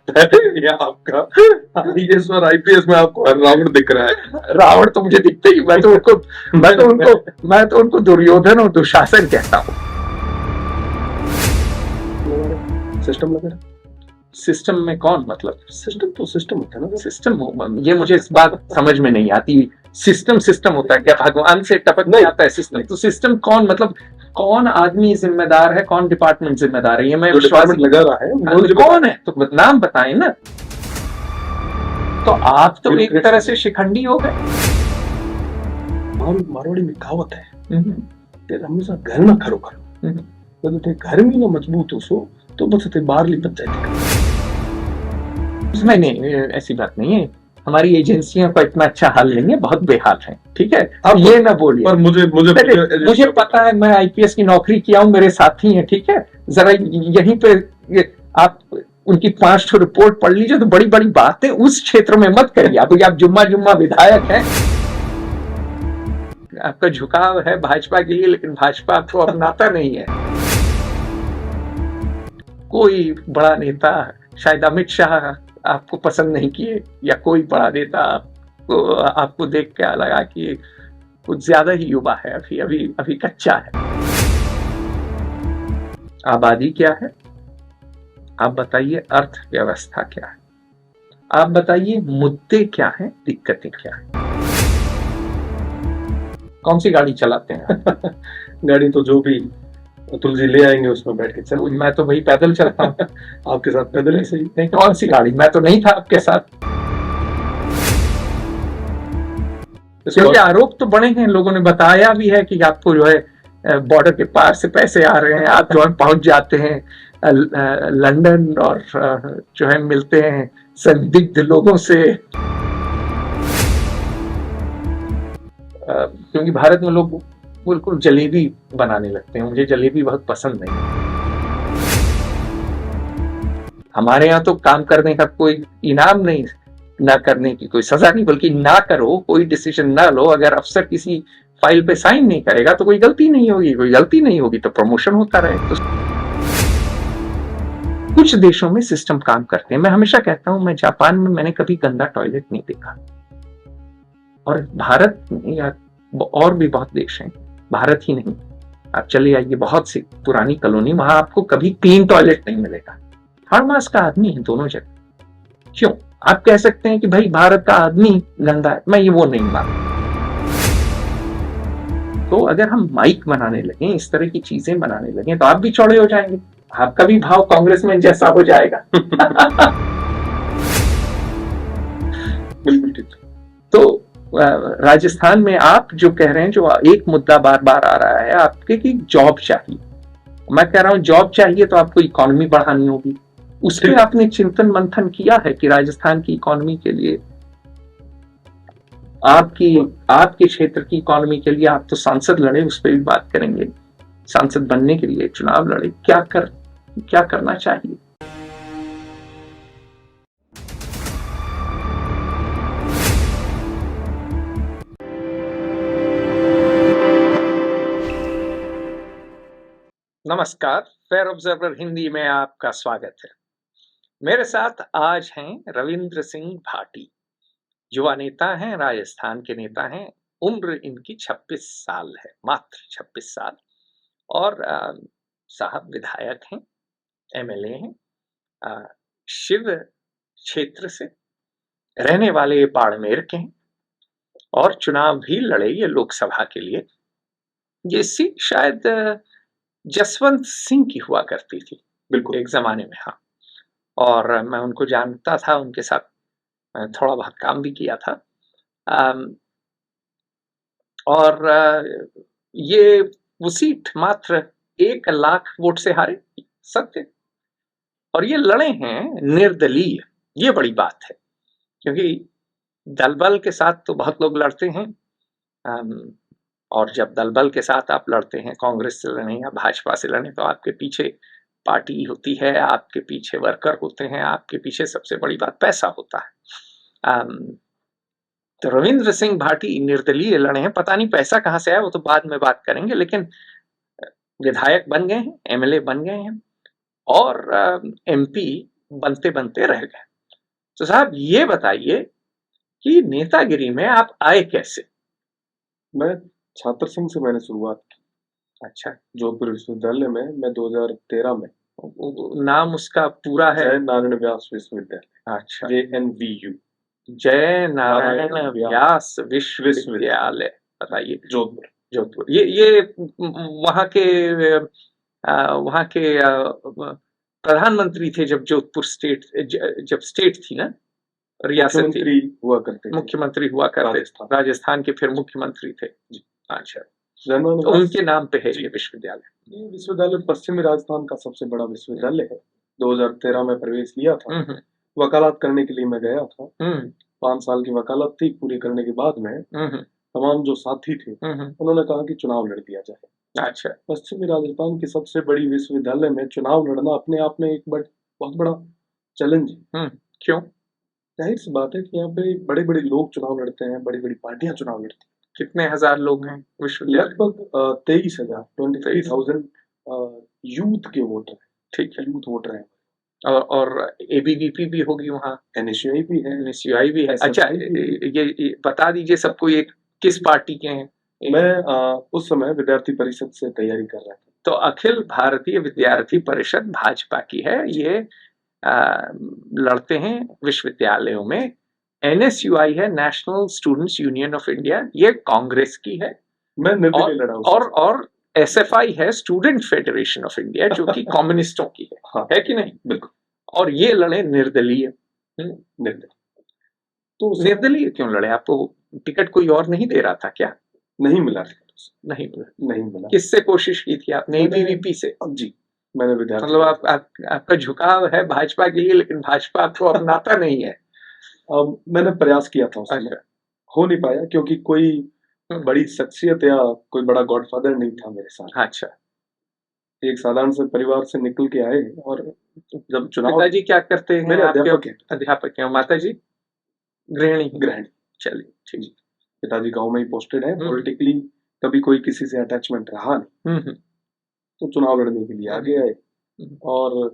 लगता है या आपका आईएएस और आईपीएस में आपको रावण दिख रहा है? रावण तो मुझे दिखते ही, मैं तो उनको दुर्योधन और दुशासन कहता हूँ। सिस्टम लग रहा है। सिस्टम में कौन, मतलब सिस्टम तो सिस्टम होता है ना। सिस्टम, ये मुझे इस बात समझ में नहीं आती। सिस्टम होता है क्या? भगवान से टपक नहीं आता है सिस्टम? तो सिस्टम कौन, मतलब कौन आदमी जिम्मेदार है, कौन डिपार्टमेंट जिम्मेदार है? ये मैं डिपार्टमेंट लगा रहा है वो कौन है, तो नाम बताएं ना। तो आप तो एक तरह से शिखंडी हो गए। मारवाड़ी में कहावत है, तेरा हमेशा घर ना खरो करो, तो ते घर में ना मजबूत हो सो तो बस ते बाहरली पंचायत। उसमें नहीं, ऐसी बात नहीं है। हमारी एजेंसियों का इतना अच्छा हाल नहीं है, बहुत बेहाल है, ठीक है। अब ये ना बोलिए। पर मुझे पता है, मैं आईपीएस की नौकरी किया हूँ, मेरे साथी हैं, ठीक है। जरा यहीं पे आप उनकी 5 रिपोर्ट पढ़ लीजिए, तो बड़ी बड़ी बातें उस क्षेत्र में मत करिए। आप जुम्मा विधायक हैं, आपका झुकाव है भाजपा के लिए, लेकिन भाजपा आपको अपनाता नहीं है। कोई बड़ा नेता, शायद अमित शाह आपको पसंद नहीं किए, या कोई बड़ा नेता आपको देख के लगा कि कुछ ज्यादा ही युवा है, अभी कच्चा है। आबादी क्या है आप बताइए, अर्थव्यवस्था क्या है आप बताइए, मुद्दे क्या है, दिक्कतें क्या है। कौन सी गाड़ी चलाते हैं? गाड़ी तो जो भी अतुल जी ले आएंगे उसमें बैठ के चल। मैं तो भाई पैदल चलता हूँ। आपके साथ पैदल ही सही। नहीं, कौन सी गाड़ी, मैं तो नहीं था आपके साथ। क्योंकि आरोप तो बड़े हैं, लोगों ने बताया भी है कि आपको जो है बॉर्डर के पार से पैसे आ रहे हैं, आप जो है पहुंच जाते हैं लंदन, और जो है मिलते हैं संदिग्ध लोगों से। क्योंकि भारत में लोग बिल्कुल जलेबी बनाने लगते हैं, मुझे जलेबी बहुत पसंद नहीं। हमारे यहाँ तो काम करने का कोई इनाम नहीं, ना करने की कोई सजा नहीं, बल्कि ना करो, कोई डिसीजन ना लो। अगर अफसर किसी फाइल पे साइन नहीं करेगा तो कोई गलती नहीं होगी तो प्रमोशन होता रहे। तो कुछ देशों में सिस्टम काम करते हैं। मैं हमेशा कहता हूं, मैं जापान में मैंने कभी गंदा टॉयलेट नहीं देखा, और भारत में या और भी बहुत देश हैं, भारत ही नहीं, आप चले आइए बहुत सी पुरानी कॉलोनी, वहां आपको कभी क्लीन टॉयलेट नहीं मिलेगा। हर मास का आदमी है दोनों जगह। क्यों? आप कह सकते हैं कि भाई भारत का आदमी गंदा है, मैं ये वो नहीं मानता। तो अगर हम माइक बनाने लगे, इस तरह की चीजें बनाने लगे, तो आप भी चौड़े हो जाएंगे, आपका भी भाव कांग्रेस में जैसा हो जाएगा। बिल्कुल ठीक। तो राजस्थान में आप जो कह रहे हैं, जो एक मुद्दा बार बार आ रहा है आपके, कि जॉब चाहिए। मैं कह रहा हूं जॉब चाहिए तो आपको इकोनॉमी बढ़ानी होगी। उस पर आपने चिंतन मंथन किया है कि राजस्थान की इकोनॉमी के लिए, आपके क्षेत्र की इकोनॉमी के लिए आप तो सांसद लड़े, उस पर भी बात करेंगे। सांसद बनने के लिए चुनाव लड़े, क्या करना चाहिए? नमस्कार, फेयर ऑब्जर्वर हिंदी में आपका स्वागत है। मेरे साथ आज हैं रविंद्र सिंह भाटी, युवा नेता हैं, राजस्थान के नेता हैं। उम्र इनकी 26 साल है, मात्र 26 साल। और साहब विधायक हैं, एमएलए हैं, शिव क्षेत्र से, रहने वाले बाड़मेर के हैं, और चुनाव भी लड़े ये लोकसभा के लिए। ये सीट शायद जसवंत सिंह की हुआ करती थी, बिल्कुल एक जमाने में। हाँ, और मैं उनको जानता था, उनके साथ थोड़ा बहुत काम भी किया था। और ये वो सीट मात्र 1 लाख वोट से हारे, सत्य। और ये लड़े हैं निर्दलीय, ये बड़ी बात है, क्योंकि दल बल के साथ तो बहुत लोग लड़ते हैं। और जब दल बल के साथ आप लड़ते हैं, कांग्रेस से लड़े या भाजपा से लड़े, तो आपके पीछे पार्टी होती है, आपके पीछे वर्कर होते हैं, आपके पीछे सबसे बड़ी बात पैसा होता है। तो रविंद्र सिंह भाटी निर्दलीय लड़े हैं, पता नहीं पैसा कहां से आया, वो तो बाद में बात करेंगे। लेकिन विधायक बन गए हैं, एमएलए बन गए हैं, और एमपी बनते बनते रह गए। तो साहब ये बताइए कि नेतागिरी में आप आए कैसे? मैं छात्र संघ से मैंने शुरुआत की। अच्छा, जोधपुर विश्वविद्यालय में मैं 2013 में नाम उसका पूरा है? जय नारायण व्यास विश्वविद्यालय, अच्छा, JNVU, जय नारायण नारायण व्यास विश्वविद्यालय। बताइए, जोधपुर। जोधपुर। ये वहाँ के प्रधानमंत्री थे जब जोधपुर स्टेट जब स्टेट थी ना, रियासत थी। मुख्यमंत्री हुआ करते थे। मुख्यमंत्री हुआ करते राजस्थान। राजस्थान के फिर मुख्यमंत्री थे। जी। अच्छा, जनरल तो व्यास- उनके नाम पे है जी। ये विश्वविद्यालय। ये विश्वविद्यालय पश्चिमी राजस्थान का सबसे बड़ा विश्वविद्यालय है। 2013 में प्रवेश लिया था। हम्म, वकालत करने के लिए मैं गया था। हम्म, 5 साल की वकालत थी। पूरी करने के बाद में हम्म, तमाम जो साथी थे हम्म। उन्होंने कहा कि चुनाव लड़ दिया जाए। अच्छा, पश्चिमी राजस्थान की सबसे बड़ी विश्वविद्यालय में चुनाव लड़ना अपने आप में एक बहुत बड़ा चैलेंज है। क्यों? जाहिर सी बात है कि यहाँ पे बड़े बड़े लोग चुनाव लड़ते हैं, बड़ी बड़ी पार्टियां चुनाव लड़ती कितने हजार लोग हैं हैं। विश्वविद्यालय? लगभग 23,000 23,000 यूथ के वोटर हैं। ठीक है। यूथ वोटर हैं। और एबीवीपी भी होगी वहाँ? NSUI भी है। NSUI भी है। SFI अच्छा, भी है। ये बता दीजिए सबको, ये किस पार्टी के हैं? मैं उस समय विद्यार्थी परिषद से तैयारी कर रहा था। तो अखिल भारतीय विद्यार्थी परिषद भाजपा की है। ये लड़ते हैं विश्वविद्यालयों में। NSUI है, national students union of India, ये कांग्रेस की है। मैं निर्दलीय लड़ा उसके साथ। और SFI है, स्टूडेंट फेडरेशन ऑफ इंडिया, जो कि कम्युनिस्टों की है। हाँ, है कि नहीं? बिल्कुल। और ये लड़े निर्दलीय। निर्दलीय। तो निर्दलीय क्यों लड़े? आपको टिकट कोई और नहीं दे रहा था क्या? नहीं मिला। नहीं मिला। नहीं मिला। किससे कोशिश की थी आपने? ABVP से? जी, मैंने विद्यार्थी मतलब आपका झुकाव है भाजपा के लिए, लेकिन भाजपा आपको अपनाता नहीं है। मैंने प्रयास किया था उसमें। अच्छा। हो नहीं पाया क्योंकि कोई बड़ी शख्सियत या कोई बड़ा गॉडफादर नहीं था मेरे साथ। अच्छा, एक साधारण से परिवार से निकल के आए और जब चुनाव। पिताजी क्या करते हैं? मेरे आपके अध्यापक हैं। अध्यापक हैं। माता जी गृहिणी? गृहिणी। चलिए, ठीक है। पिताजी गांव में ही पोस्टेड है। पॉलिटिकली कभी कोई किसी से अटैचमेंट रहा नहीं। तो चुनाव लड़ने के लिए आगे आए और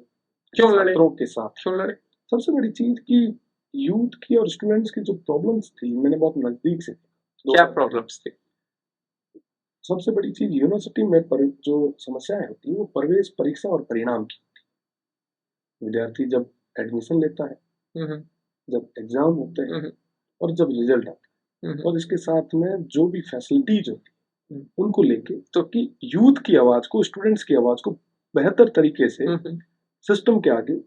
क्यों लड़े? छात्रों के साथ। क्यों लड़े? सबसे बड़ी चीज की यूथ की और स्टूडेंट्स की जो प्रॉब्लम्स थी, मैंने बहुत नजदीक से क्या प्रॉब्लम्स थी? सबसे बड़ी चीज यूनिवर्सिटी में जो समस्याएं होती है वो प्रवेश परीक्षा और परिणाम की होती है। विद्यार्थी जब एडमिशन लेता है, जब एग्जाम होते हैं और जब रिजल्ट आता है, और इसके साथ में जो भी फैसिलिटीज होती है उनको लेके, तो कि यूथ की आवाज को, स्टूडेंट्स की आवाज को बेहतर तरीके से सिस्टम के आगे,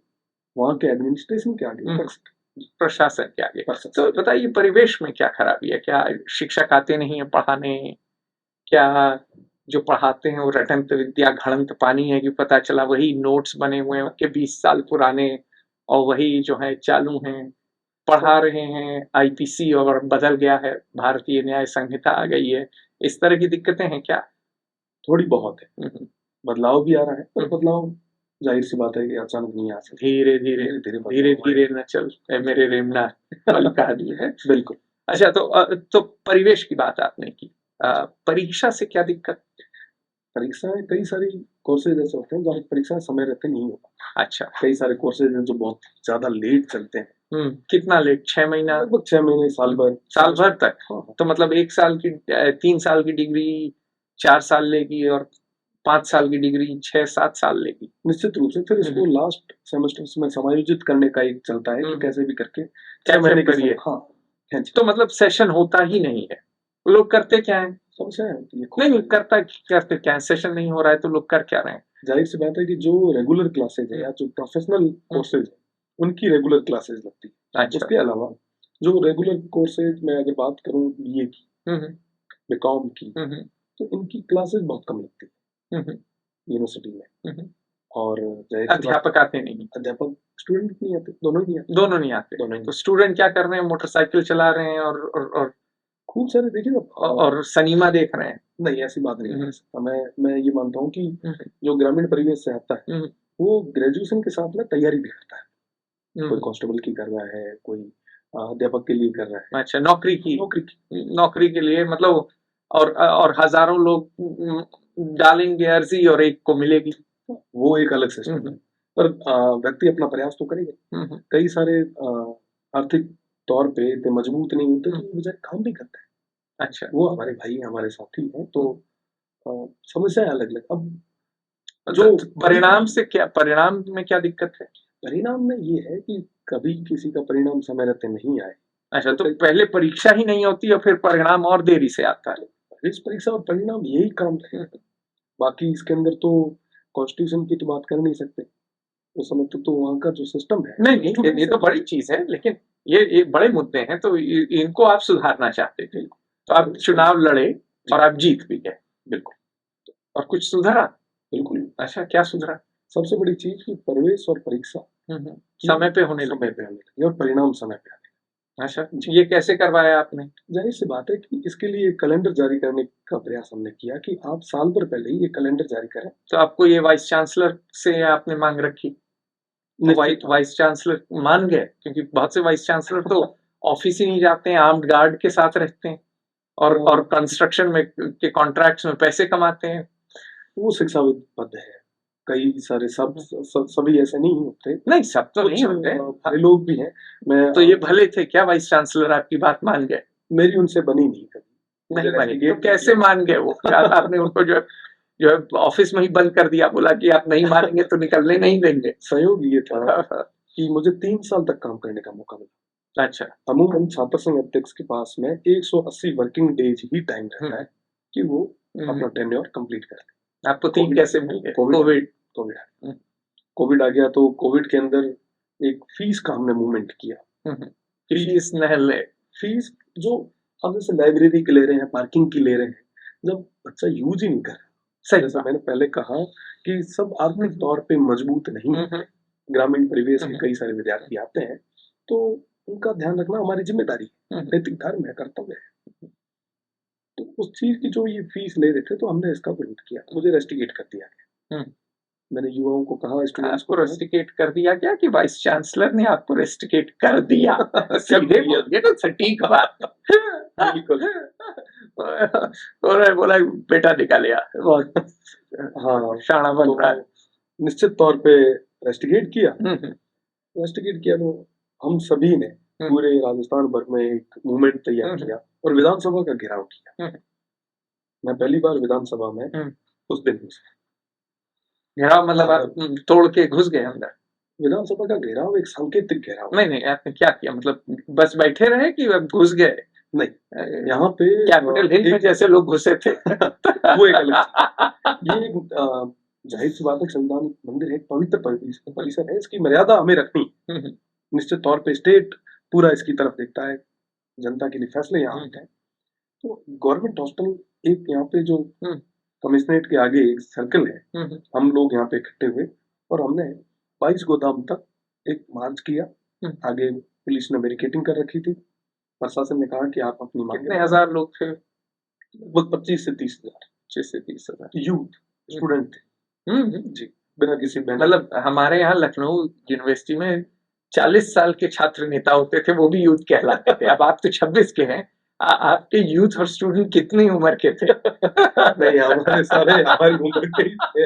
वहां के एडमिनिस्ट्रेशन के आगे रख सके, प्रशासन के आगे। तो बताइए, परिवेश में क्या खराबी है? क्या शिक्षक आते नहीं है पढ़ाने? क्या जो पढ़ाते हैं वो रटंत विद्या घड़ंत पानी है कि पता चला वही नोट्स बने हुए हैं के 20 साल पुराने, और वही जो है चालू हैं, पढ़ा रहे हैं। IPC और बदल गया है, भारतीय न्याय संहिता आ गई है। इस तरह की दिक्कतें हैं क्या? थोड़ी बहुत है। बदलाव भी आ रहा है, पर बदलाव जाहिर सी बात है कि अचानक नहीं आ सकता। धीरे धीरे धीरे धीरे न चल मेरे रेमना वाली कहानी है। बिल्कुल। अच्छा, तो परिवेश की बात आपने की। परीक्षा से क्या दिक्कत? परीक्षाएं, कई सारी कोर्सेज ऐसे होते हैं जहाँ परीक्षाएं समय रहते नहीं होता। अच्छा। कई सारे कोर्सेज हैं जो बहुत ज्यादा लेट चलते हैं। कितना लेट? 6 महीना? लगभग 6 महीने, साल भर। साल भर तक? हाँ। तो मतलब 1 साल की 3 साल की डिग्री 4 साल लेगी, और 5 साल की डिग्री 6-7 साल लेगी। निश्चित रूप से फिर इसको लास्ट सेमेस्टर में समायोजित करने का एक चलता है कि कैसे भी करके 6 महीने करिए। हाँ। तो मतलब सेशन होता ही नहीं है। लोग करते क्या है? समस्या है। नहीं करते क्या है? सेशन नहीं हो रहा है तो लोग कर क्या रहे हैं? जाहिर सी बात है कि जो रेगुलर क्लासेज है या जो प्रोफेशनल कोर्सेज है उनकी रेगुलर क्लासेज लगती है। अच्छा। उसके अलावा जो रेगुलर कोर्सेज में अगर बात करूं BA की, BCom की, तो इनकी क्लासेज बहुत कम लगती है यूनिवर्सिटी में। और अध्यापक आते नहीं? अध्यापक, स्टूडेंट नहीं आते, दोनों ही आते। दोनों नहीं आते। तो स्टूडेंट क्या कर रहे हैं? मोटरसाइकिल चला रहे हैं और खूब सारे, देखिए, और सिनेमा देख रहे हैं। नहीं, ऐसी बात नहीं है। मैं ये मानता हूँ कि जो ग्रामीण परिवेश से आता है वो ग्रेजुएशन के साथ में तैयारी भी करता है। कोई कांस्टेबल की कर रहा है, कोई अध्यापक के लिए कर रहा है। अच्छा, नौकरी के लिए, मतलब और हजारों लोग डालेंगे अर्जी और एक को मिलेगी। वो एक अलग सिस्टम है। पर व्यक्ति अपना प्रयास तो करेगा। कई सारे आर्थिक तौर पे इतने मजबूत नहीं होते तो बेचारे काम भी करते हैं। अच्छा, वो हमारे भाई हैं, हमारे साथी हैं, तो समस्याएं अलग अलग। अब जो परिणाम से क्या, परिणाम में क्या दिक्कत है? परिणाम में ये है कि कभी किसी का परिणाम समय रहते नहीं आए। अच्छा, तो पहले परीक्षा ही नहीं होती और फिर परिणाम और देरी से आता है। इस परीक्षा और परिणाम यही काम है। बाकी इसके अंदर तो कॉन्स्टिट्यूशन की तो बात कर नहीं सकते उस समय तो वहाँ का जो सिस्टम है। नहीं, ये तो बड़ी चीज है, लेकिन ये बड़े मुद्दे हैं, तो इनको आप सुधारना चाहते थे, तो आप चुनाव लड़े और आप जीत भी गए। बिल्कुल। और कुछ सुधरा? बिल्कुल। अच्छा, क्या सुधरा? सबसे बड़ी चीज की प्रवेश और परीक्षा समय पे होने लगे और परिणाम समय पे आने। अच्छा, ये कैसे करवाया आपने? जाहिर सी बात है कि इसके लिए कैलेंडर जारी करने का प्रयास हमने किया कि आप साल भर पहले ही ये कैलेंडर जारी करें। तो आपको ये वाइस चांसलर से आपने मांग रखी? तो वाइस चांसलर मान गए? क्योंकि बहुत से वाइस चांसलर तो ऑफिस ही नहीं जाते हैं, आर्म्ड गार्ड के साथ रहते हैं और कंस्ट्रक्शन में के कॉन्ट्रैक्ट्स में पैसे कमाते हैं। वो शिक्षा पद है, कई सारे सभी ऐसे नहीं होते। नहीं, सब तो नहीं होते, लोग भी हैं। मैं तो ये भले थे क्या वाइस चांसलर आपकी बात मान गए? मेरी उनसे बनी नहीं कभी। नहीं बनी तो कैसे मान गए वो? आपने उनको जो है ऑफिस में ही बंद कर दिया, बोला कि आप नहीं मानेंगे तो निकलने नहीं देंगे। सहयोग ये था कि मुझे 3 साल तक काम करने का मौका मिला। अच्छा, अमूमन छात्र संघ अध्यक्ष के पास में 180 वर्किंग डेज ही टाइम रहता है कि वो अपना टेन्योर कंप्लीट कर ले। आपको 3 कैसे मिल गए? कोविड आ गया, तो कोविड के अंदर एक फीस का हमने मूवमेंट किया। फीस न ले, फीस जो हम जैसे लाइब्रेरी की ले रहे हैं, पार्किंग की ले रहे हैं, जब बच्चा यूज ही नहीं कर रहा। जैसा मैंने पहले कहा कि सब आर्थिक तौर पे मजबूत नहीं है। ग्रामीण परिवेश के कई सारे विद्यार्थी आते हैं, तो उनका ध्यान रखना हमारी जिम्मेदारी है, नैतिक धर्म है, कर्तव्य है। तो उस चीज की जो ये फीस ले रहे थे, तो हमने इसका विरोध किया, मुझे रेस्टिकेट कर दिया गया। मैंने युवाओं को कहा, स्टूडेंट्स को रेस्टिकेट कर दिया गया कि वाइस चांसलर ने आपको रेस्टिकेट कर दिया? सीधे बोलिए तो सटीक बात। बिल्कुल। और बोला बेटा निकाले, हाँ शाणा बन रहा है। निश्चित तौर पे रेस्टिकेट किया। रेस्टिकेट किया तो हम सभी ने पूरे राजस्थान भर में एक मूवमेंट तैयार किया और विधानसभा का घेराव किया। मैं पहली बार विधानसभा में उस दिन घेराव मतलब आप तोड़ के घुस गए अंदर? विधानसभा का घेराव एक सांकेतिक घेराव। नहीं, आपने क्या किया? मतलब बस बैठे रहे कि अब घुस गए? नहीं, यहाँ पे कैपिटल हिल में जैसे लोग घुसे थे। वो एक अलग ये एक जाहिर सी बात है, संविधान मंदिर है, एक पवित्र परिसर है, इसकी मर्यादा हमें रखनी। निश्चित तौर पे स्टेट पूरा इसकी तरफ देखता है, जनता के लिए फैसले यहाँ होते हैं। तो गवर्नमेंट हॉस्पिटल एक यहाँ पे जो कमिश्नरेट के आगे एक सर्कल है, हम लोग यहाँ पे इकट्ठे हुए और हमने 22 गोदाम तक एक मार्च किया। आगे पुलिस ने बैरिकेडिंग कर रखी थी। प्रशासन ने कहा कि आप अपनी मांग। कितने हजार लोग थे? लगभग 25 से 30 हजार। 25 से 30 हजार यूथ स्टूडेंट थे। जी, बिना किसी मतलब हमारे यहाँ लखनऊ यूनिवर्सिटी में 40 साल के छात्र नेता होते थे, वो भी यूथ कहलाते थे। अब आप तो 26 के हैं, आपके यूथ और स्टूडेंट कितनी उम्र के थे? नहीं, हमारे सारे हमारी उम्र के ही थे।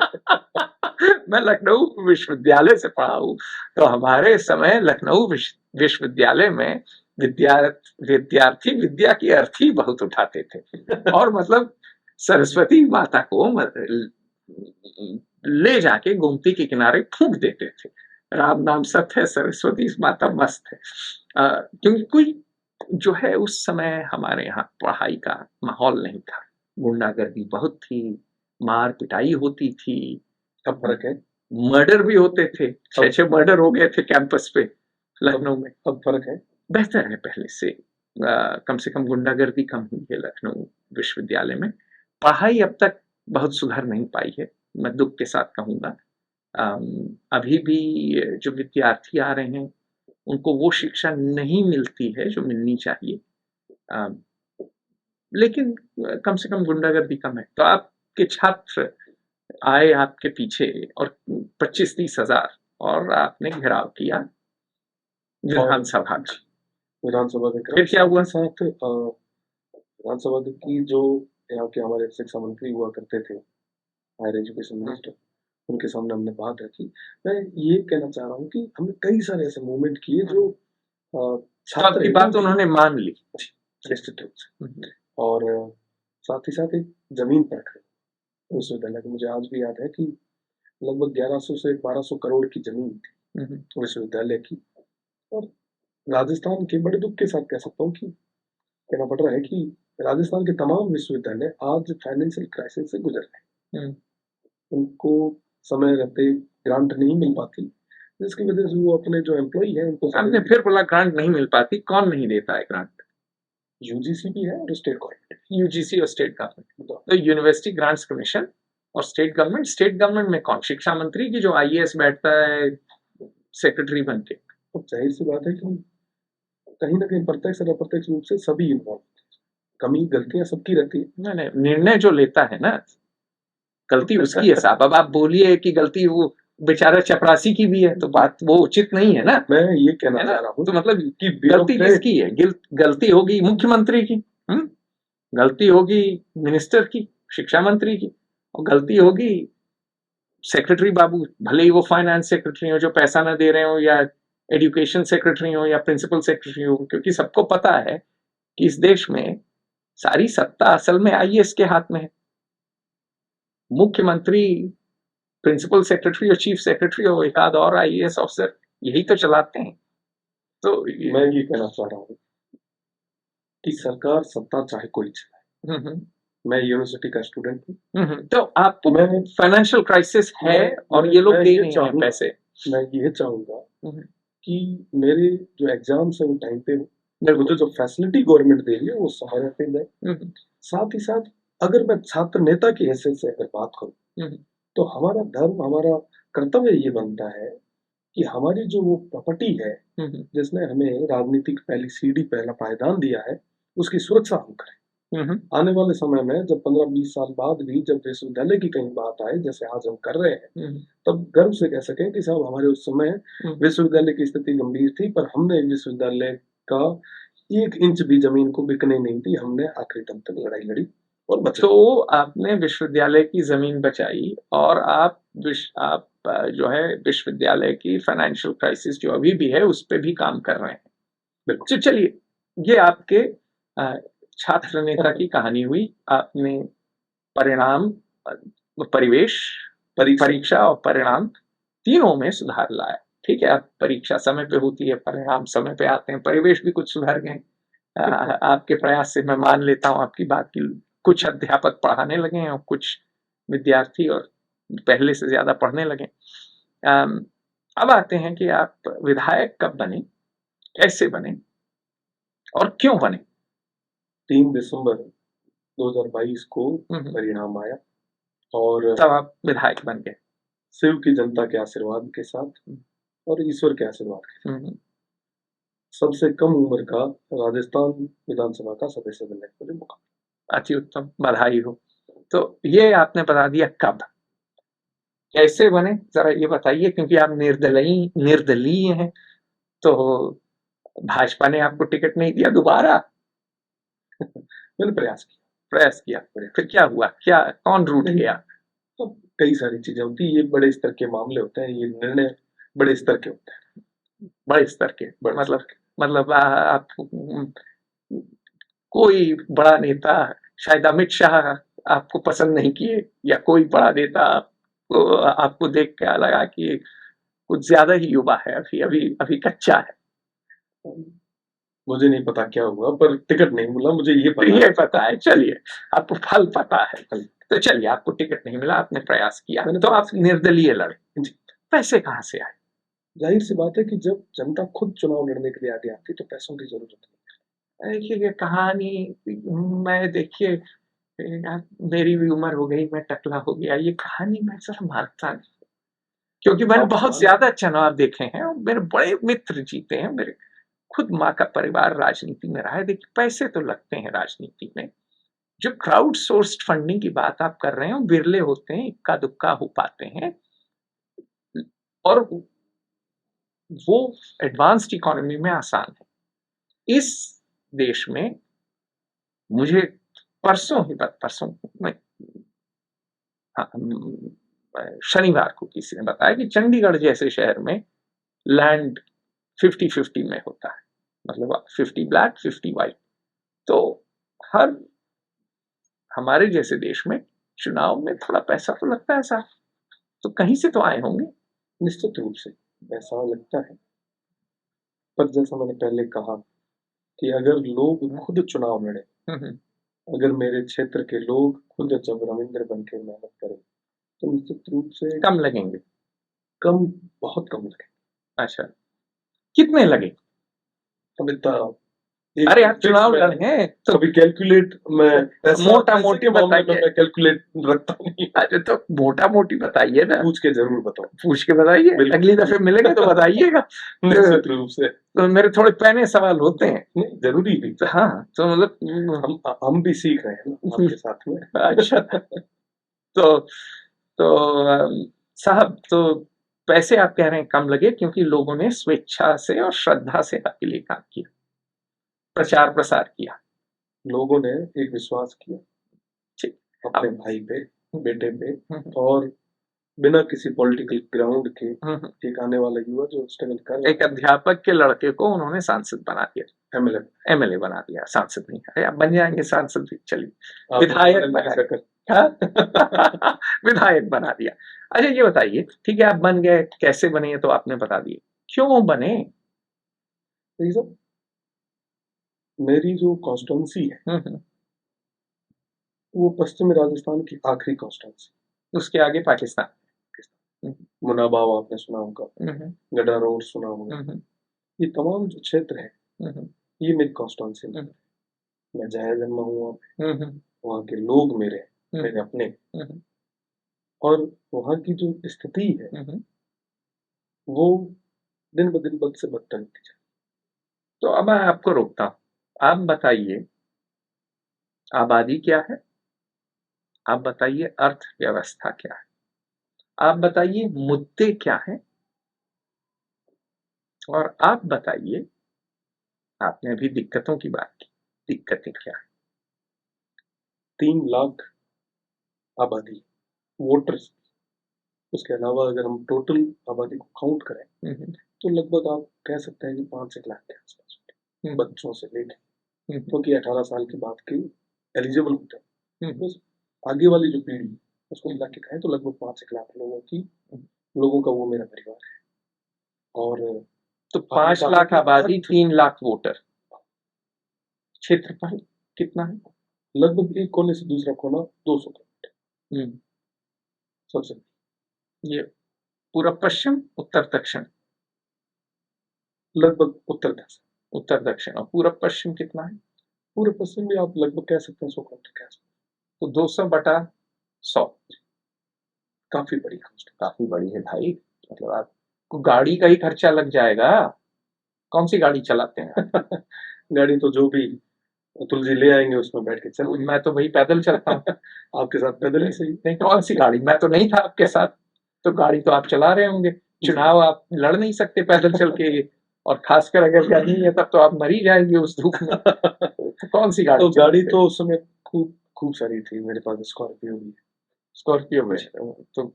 मैं लखनऊ विश्वविद्यालय से पढ़ा हूँ, तो हमारे समय लखनऊ विश्वविद्यालय में विद्यार्थी विद्या की अर्थ ही बहुत उठाते थे। और मतलब सरस्वती माता को ले जाके गोमती के किनारे फूंक देते थे, राम नाम सत्य है, सरस्वती माता मस्त है। क्योंकि कोई जो है उस समय हमारे यहाँ पढ़ाई का माहौल नहीं था, गुंडागर्दी बहुत थी, मार पिटाई होती थी। अब फर्क है, मर्डर भी होते थे, 6 मर्डर हो गए थे कैंपस पे लखनऊ में। अब फर्क है, बेहतर है पहले से। कम से कम गुंडागर्दी कम हुई है लखनऊ विश्वविद्यालय में। पढ़ाई अब तक बहुत सुधर नहीं पाई है, मैं दुख के साथ कहूँगा। अभी भी जो विद्यार्थी आ रहे हैं उनको वो शिक्षा नहीं मिलती है जो मिलनी चाहिए, लेकिन कम से कम गुंडागर्दी कम है। तो आपके छात्र आए आपके पीछे और 25-30 हजार और आपने घेराव किया विधानसभा का। विधानसभा के फिर क्या हुआ? साथ विधानसभा की जो यहाँ के हमारे शिक्षा मंत्री हुआ करते थे, हायर एजुकेशन मिनिस्टर, उनके सामने हमने बात रखी। मैं ये कहना चाह रहा हूँ कि हमने कई सारे ऐसे मूवमेंट किए जो छात्र की बात उन्होंने मान ली निश्चित रूप से, और साथ ही साथ एक जमीन पर खड़े विश्वविद्यालय की। मुझे आज भी याद है कि लगभग 1100 से 1200 करोड़ की जमीन थी विश्वविद्यालय की, और राजस्थान के बड़े दुख के साथ कह सकता हूँ कि कहना पड़ रहा है कि राजस्थान के तमाम विश्वविद्यालय आज फाइनेंशियल क्राइसिस से गुजर रहे हैं। उनको समय रहते ग्रांट नहीं मिल पाती, जिसकी वजह से वो अपने जो एम्प्लॉई है उनको आपने फिर बोला ग्रांट नहीं मिल पाती, कौन नहीं देता है ग्रांट? यूजीसी भी है और स्टेट गवर्नमेंट। यूजीसी और स्टेट गवर्नमेंट, तो यूनिवर्सिटी ग्रांट्स कमीशन और स्टेट गवर्नमेंट। स्टेट गवर्नमेंट में कौन? शिक्षा मंत्री की जो आईएएस बैठता है सेक्रेटरी बन के। तो जाहिर सी बात है कि कहीं ना कहीं प्रत्यक्ष और अप्रत्यक्ष रूप से सभी इन्वॉल्व, कमी गलतियां सबकी रहती है। नहीं, निर्णय जो लेता है ना, गलती उसकी है साहब। अब आप बोलिए कि गलती वो बेचारा चपरासी की भी है, तो बात वो उचित नहीं है ना। मैं ये कहना चाह रहा हूँ तो मतलब कि गलती किसकी है? गलती होगी मुख्यमंत्री की, गलती होगी मिनिस्टर की, शिक्षा मंत्री की, और गलती होगी सेक्रेटरी बाबू, भले ही वो फाइनेंस सेक्रेटरी हो जो पैसा ना दे रहे हो, या एजुकेशन सेक्रेटरी हो, या प्रिंसिपल सेक्रेटरी हो, क्योंकि सबको पता है कि इस देश में सारी सत्ता असल में आईएएस के हाथ में है। मुख्यमंत्री, प्रिंसिपल सेक्रेटरी और चीफ सेक्रेटरी और एक आध और आईएएस ऑफिसर, यही तो चलाते हैं। तो मैं ये कहना चाह रहा हूँ कि सरकार सत्ता चाहे कोई चलाए, मैं यूनिवर्सिटी का स्टूडेंट हूँ, तो आपको फाइनेंशियल क्राइसिस है और ये लोग दे रहे हैं पैसे। मैं ये चाहूंगा कि मेरे जो एग्जाम्स है वो टाइम पे हो, मुझे जो फैसिलिटी गवर्नमेंट दे रही है वो समय पे दे। साथ ही साथ अगर मैं छात्र नेता की हैसियत से अगर बात करूं, तो हमारा धर्म, हमारा कर्तव्य ये बनता है कि हमारी जो वो प्रॉपर्टी है जिसने हमें राजनीतिक पहली सीढ़ी, पहला पायदान दिया है, उसकी सुरक्षा हम करें। आने वाले समय में जब 15-20 साल बाद भी जब विश्वविद्यालय की कहीं बात आए, जैसे आज हम कर रहे हैं, तब गर्व से कह सकें कि साहब हमारे उस समय विश्वविद्यालय की स्थिति गंभीर थी, पर हमने विश्वविद्यालय का 1 इंच भी जमीन को बिकने नहीं दी, हमने आखिरी दम तक लड़ाई लड़ी और बचा। तो आपने विश्वविद्यालय की जमीन बचाई, और आप जो है विश्वविद्यालय की फाइनेंशियल क्राइसिस जो अभी भी है उस पर भी काम कर रहे हैं। तो चलिए, ये आपके छात्र नेता की कहानी हुई। आपने परिणाम, परिवेश, परीक्षा और परिणाम तीनों में सुधार लाया। ठीक है, अब परीक्षा समय पे होती है, परिणाम समय पे आते हैं, परिवेश भी कुछ सुधर गए आपके प्रयास से। मैं मान लेता हूँ आपकी बात की, कुछ अध्यापक पढ़ाने लगे हैं और कुछ विद्यार्थी और पहले से ज्यादा पढ़ने लगे। अब आते हैं कि आप विधायक कब बने, कैसे बने और क्यों बने? 3 दिसंबर 2022 को परिणाम आया और तब आप विधायक बन गए, शिव की जनता के आशीर्वाद के साथ और ईश्वर के आशीर्वाद के साथ। सबसे कम उम्र का राजस्थान विधानसभा का सदस्य बनने का मुझे मौका। अति उत्तम, बधाई हो। तो ये आपने बता दिया, कब कैसे बने जरा ये बताइए, क्योंकि आप निर्दलीय हैं, तो भाजपा ने आपको टिकट नहीं दिया दोबारा। मैंने प्रयास किया। फिर क्या हुआ, क्या कौन रूठ गया? तो कई सारी चीजें होती है, ये बड़े स्तर के मामले होते हैं, ये निर्णय बड़े स्तर के होते हैं। बड़े स्तर के मतलब आप कोई बड़ा नेता, शायद अमित शाह आपको पसंद नहीं किए, या कोई बड़ा नेता आपको देख के लगा कि कुछ ज्यादा ही युवा है, अभी कच्चा है। मुझे नहीं पता क्या हुआ, पर टिकट नहीं मिला, मुझे ये पता है। चलिए, आपको फल पता है। तो चलिए, आपको टिकट नहीं मिला, आपने प्रयास किया, तो आप निर्दलीय लड़े। पैसे कहाँ से आए? जाहिर सी बात है कि जब जनता खुद चुनाव लड़ने के लिए आगे आती तो पैसों की जरूरत नहीं। देखिए, ये कहानी, मैं देखिए मेरी भी उम्र हो गई, मैं टकला हो गया, ये कहानी मैं जरा मानता नहीं, क्योंकि मैंने बहुत ज्यादा चुनाव देखे हैं और मेरे बड़े मित्र जीते हैं। मेरे खुद माँ का परिवार राजनीति में रहा है। देखिए, पैसे तो लगते हैं राजनीति में। जो क्राउड सोर्स्ड फंडिंग की बात आप कर रहे हैं, बिरले होते हैं, इक्का दुक्का हो पाते हैं, और वो एडवांस्ड इकोनॉमी में आसान है। इस देश में मुझे परसों में, हाँ, शनिवार को किसी ने बताया कि चंडीगढ़ जैसे शहर में लैंड 50-50 में होता है, मतलब 50 ब्लैक 50 वाइट। तो हर हमारे जैसे देश में चुनाव में थोड़ा पैसा तो लगता है साहब, तो कहीं से तो आए होंगे। निश्चित रूप से पैसा लगता है, पर जैसा मैंने पहले कहा कि अगर लोग खुद चुनाव लड़े, अगर मेरे क्षेत्र के लोग खुद जब रविंद्र बन के मेहनत करें तो निश्चित रूप से कम लगेंगे, कम, बहुत कम लगे। अच्छा, कितने लगे? अरे आप चुनाव लड़े हैं तो अभी कैलकुलेट मैं मोटा मोटी बताइए, मैं कैलकुलेट रखता नहीं। अरे तो मोटा मोटी बताइए ना, पूछ के जरूर बताओ, पूछ के बताइए, अगली दफे मिलेंगे तो बताइइएगा। निश्चित रूप से, तो मेरे थोड़े पहले सवाल होते हैं। नहीं जरूरी भी, हाँ तो मतलब हम भी सीख रहे हैं ना आपके साथ में। अच्छा, तो साहब, तो पैसे आप कह रहे हैं कम लगे क्योंकि लोगों ने स्वेच्छा से और श्रद्धा से आपके लिए काम किया, प्रचार प्रसार किया, लोगों ने एक विश्वास किया अपने भाई पे, बेटे पे, और बिना किसी पॉलिटिकल ग्राउंड के एक आने वाला युवा जो स्ट्रगल कर रहा है, एक अध्यापक के लड़के को उन्होंने सांसद बना दिया, एमएलए बना दिया, सांसद नहीं है, आप बन जाएंगे सांसद भी, चलिए विधायक बना विधायक बना दिया। अच्छा ये बताइए, ठीक है आप बन गए, कैसे बने तो आपने बता दिए, क्यों बने? मेरी जो कॉन्स्टिट्यूंसी है वो पश्चिमी राजस्थान की आखिरी कॉन्स्टिट्यूंसी, उसके आगे पाकिस्तान, मुनाबाव आपने सुना होगा, गडा रोड सुना होगा, ये तमाम जो क्षेत्र है ये मेरी कॉन्स्टिट्यूंसी में, मैं जहाँ जन्मा हुआ, वहाँ के लोग मेरे अपने, और वहाँ की जो स्थिति है वो दिन ब दिन बद से बदतर होती जाए। तो अब मैं आपको रोकता हूँ, आप बताइए आबादी क्या है, आप बताइए अर्थव्यवस्था क्या है, आप बताइए मुद्दे क्या हैं, और आप बताइए, आपने अभी दिक्कतों की बात की, दिक्कतें क्या है? 3 लाख आबादी वोटर्स, उसके अलावा अगर हम टोटल आबादी को काउंट करें तो लगभग आप कह सकते हैं कि 5-6 लाख के आसपास बच्चों से लेकर, क्योंकि 18 साल के बाद के एलिजिबल होते हैं, बस आगे वाली जो पीढ़ी उसको मिला के कहें तो लगभग 5-6 लाख लोगों का वो मेरा परिवार है। और तो 5 लाख आबादी, 3 लाख वोटर, क्षेत्रफल कितना है? लगभग एक कोने से दूसरा कोना 200 किलोमीटर, सबसे ये पूर्व पश्चिम उत्तर दक्षिण, लगभग उत्तर दक्षिण, और पूर्व पश्चिम कितना है? पूर्व पश्चिम भी आप लगभग कह सकते हैं 100 किलोमीटर के आसपास, तो 200/100, काफी बड़ी कॉस्ट, काफी बड़ी है भाई, मतलब आपको गाड़ी का ही खर्चा लग जाएगा। कौन सी गाड़ी चलाते हैं? गाड़ी तो जो भी तुलसी ले आएंगे उसमें बैठ के चल, मैं तो भाई पैदल चलता हूँ। आपके साथ पैदल ही सही। नहीं, कौन सी गाड़ी, मैं तो नहीं था आपके साथ, तो गाड़ी तो आप चला रहे होंगे, चुनाव आप लड़ नहीं सकते पैदल चल के, और खासकर अगर गर्मी है तब तो आप मर ही जाएंगे उस धूप में। तो कौन सी गाड़ी? तो गाड़ी तो उस समय खूब सारी थी, मेरे पास स्कॉर्पियो भी है। स्कॉर्पियो में तो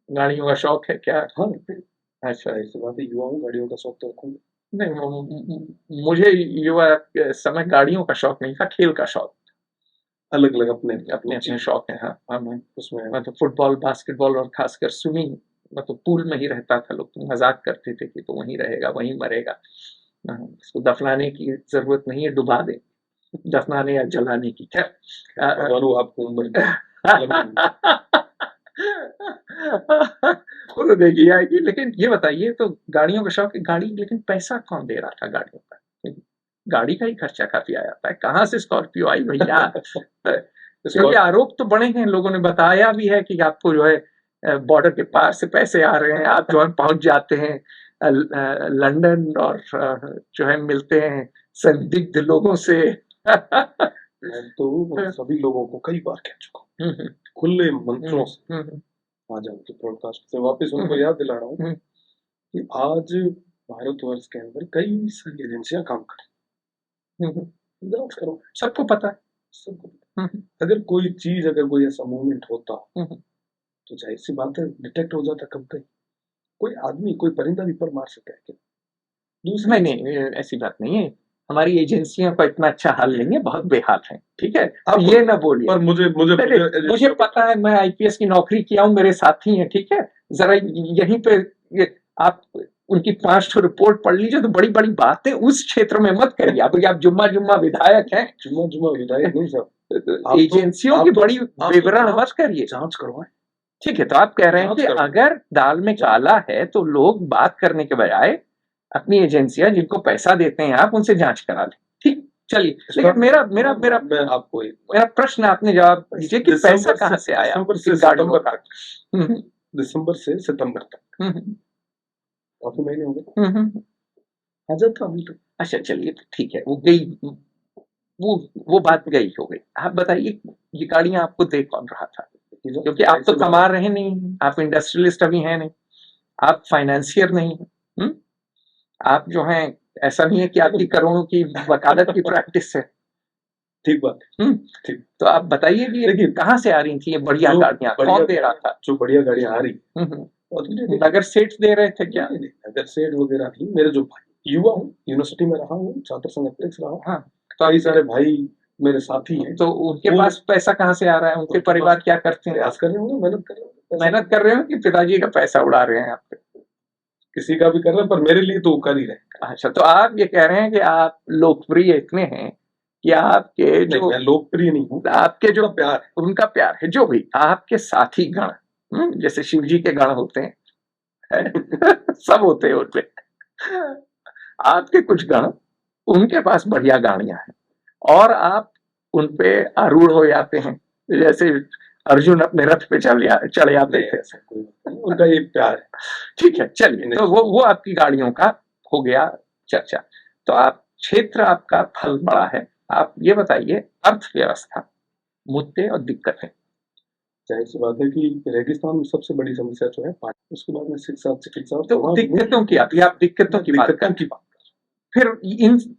गाड़ियों का शौक है क्या? हाँ, अच्छा, ऐसी बात है, युवा हूँ, गाड़ियों का शौक तो रखूंगा। नहीं, मुझे युवा समय गाड़ियों का शौक नहीं था, खेल का शौक, अलग अलग अपने अपने शौक है। हाँ, मैं उसमें तो फुटबॉल, बास्केटबॉल और खासकर स्विमिंग, मतलब पूल में ही रहता था, लोग मजाक करते थे कि तो वहीं रहेगा वहीं मरेगा, इसको दफनाने की जरूरत नहीं है, डुबा दे, दफनाने या जलाने की। आपको उम्र वो तो देखिए आएगी, लेकिन ये बताइए, तो गाड़ियों का शौक है, गाड़ी, लेकिन पैसा कौन दे रहा था गाड़ियों का? गाड़ी का ही खर्चा काफी आ जाता है, कहाँ से स्कॉर्पियो आई भैया? क्योंकि आरोप तो बड़े हैं, लोगों ने बताया भी है कि आपको जो है बॉर्डर के पार से पैसे आ रहे हैं, आप जो है पहुंच जाते हैं लंदन, और जो है मिलते हैं संदिग्ध लोगों से। मैं तो सभी लोगों को कई बार कह चुका हूँ खुले मंत्रों से, आज आपके ब्रॉडकास्ट से वापस उनको याद दिला रहा हूँ कि आज भारतवर्ष के अंदर कई सारी एजेंसियां काम कर रही, जांच करो, सबको पता है, सबको पता है। अगर कोई चीज, अगर कोई ऐसा मूवमेंट होता तो जाहिर सी बात है डिटेक्ट हो जाता कब कहीं। कोई आदमी, कोई परिंदा भी पर मार सकता है क्या? नहीं नहीं, ऐसी बात नहीं है। हमारी एजेंसियों का इतना अच्छा हाल नहीं है, बहुत बेहाल है, ठीक है। आप ये ना बोलिए। पर मुझे पता है, मैं आईपीएस की नौकरी किया हूँ, मेरे साथी हैं, ठीक है। जरा यहीं पे आप उनकी 5 रिपोर्ट पढ़ लीजिए, तो बड़ी बड़ी बातें उस क्षेत्र में मत करिए। आप जुम्मा विधायक हैं। जुम्मा विधायक नहीं साहब, एजेंसियों की बड़ी विवरण मत करिए, जांच करवाएं। ठीक है। तो आप कह रहे हैं कि अगर दाल में काला है तो लोग बात करने के बजाय अपनी एजेंसियां जिनको पैसा देते हैं आप, उनसे जांच करा लें, ठीक। चलिए, लेकिन मेरा प्रश्न आपने जवाब दीजिए कि पैसा कहाँ से आया दिसंबर से सितंबर तक काफी महीने हो गए, हाजत था अभी तक। अच्छा चलिए, ठीक है, वो गई, वो बात गई हो गई। आप बताइए, ये गाड़ियां आपको दे कौन रहा था? क्योंकि आप तो कमा रहे नहीं, आप इंडस्ट्रियलिस्ट अभी हैं नहीं, आप फाइनेंसियर नहीं है, आप जो हैं, ऐसा नहीं है कि आपकी करोड़ों की वकालत की प्रैक्टिस है। ठीक बात, ठीक। तो आप बताइए कि देखिए कहाँ से आ रही थी ये बढ़िया गाड़ियां, कौन दे रहा था? जो बढ़िया गाड़ियां आ रही, नगर सेठ दे रहे थे क्या? नगर सेठ वगैरह नहीं, मेरे जो युवा हूँ, यूनिवर्सिटी में रहा हूँ, छात्र संघ अध्यक्ष रहा हूँ, हाँ, तो कई सारे भाई मेरे साथी हैं। तो उनके पास पैसा कहाँ से आ रहा है? उनके परिवार क्या करते हैं? प्रयास कर रहे होंगे, मेहनत कर रहे हो कि पिताजी का पैसा उड़ा रहे हैं आप पे? किसी का भी कर रहे हैं, पर मेरे लिए तो कर ही रहे। अच्छा, तो आप ये कह रहे हैं कि आप लोकप्रिय इतने हैं कि आपके जो, मैं लोकप्रिय नहीं हूँ, आपके जो प्यार, उनका प्यार है, जो भी आपके साथी गण, जैसे शिव जी के गण होते हैं सब होते हैं उनपे, आपके कुछ गण, उनके पास बढ़िया गाड़ियां हैं और आप उनपे आरूढ़ हो जाते हैं, जैसे अर्जुन अपने रथ पे चढ़ जाते थे। उनका ये प्यार है, ठीक है। चलिए, तो वो आपकी गाड़ियों का हो गया चर्चा। तो आप क्षेत्र आपका फल बड़ा है। आप ये बताइए, अर्थव्यवस्था, मुद्दे और दिक्कतें। जाहिर सी बात है कि रेगिस्तान में सबसे बड़ी समस्या जो है पानी, उसके बाद में शिक्षा, चिकित्सा और तो दिक्कतों की आप दिक्कतों की बात करें, फिर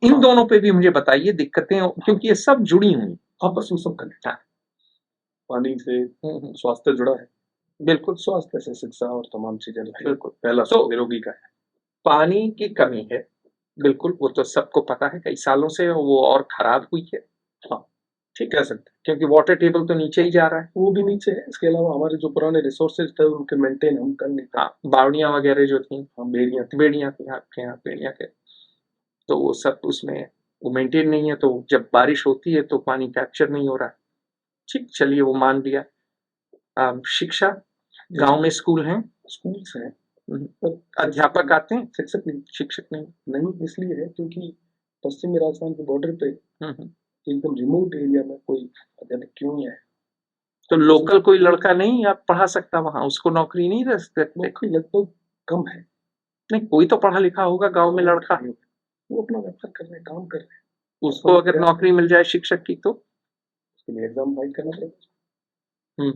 इन दोनों पे भी मुझे बताइए दिक्कतें, क्योंकि ये सब जुड़ी हुई आपस में, सब कनेक्ट है। पानी से स्वास्थ्य जुड़ा है, बिल्कुल, स्वास्थ्य से शिक्षा और तमाम चीजें, बिल्कुल। पहला तो निरोगी का है। पानी की कमी है, बिल्कुल, वो तो सबको पता है, कई सालों से वो और खराब हुई है। हाँ, ठीक कह सकते हैं, क्योंकि वाटर टेबल तो नीचे ही जा रहा है, वो भी नीचे है। इसके अलावा हमारे जो पुराने रिसोर्सेज थे उनके मेंटेन हम कर नहीं पाए। हाँ, बावड़ियां वगैरह जो थी, हाँ, बेड़ियां थी आपके यहाँ, बेड़ियां के, तो वो सब उसमें वो मेंटेन नहीं है, तो जब बारिश होती है तो पानी कैप्चर नहीं हो रहा है। ठीक, चलिए, वो मान लिया। शिक्षा, गांव में स्कूल हैं, स्कूल्स हैं, अध्यापक आते हैं, शिक्षक नहीं इसलिए है क्योंकि पश्चिमी राजस्थान के बॉर्डर पे एकदम रिमोट एरिया में कोई अध्यापक क्यों है? तो लोकल कोई लड़का नहीं आप पढ़ा सकता वहां, उसको नौकरी नहीं दे सकते? नौकरी लगभग कम है। नहीं, कोई तो पढ़ा लिखा होगा गांव में लड़का, वो अपना व्यापार कर रहे हैं, काम कर रहे हैं। उसको अगर नौकरी मिल जाए शिक्षक की, तो उसके लिए एग्जाम फाइट करना पड़ेगा।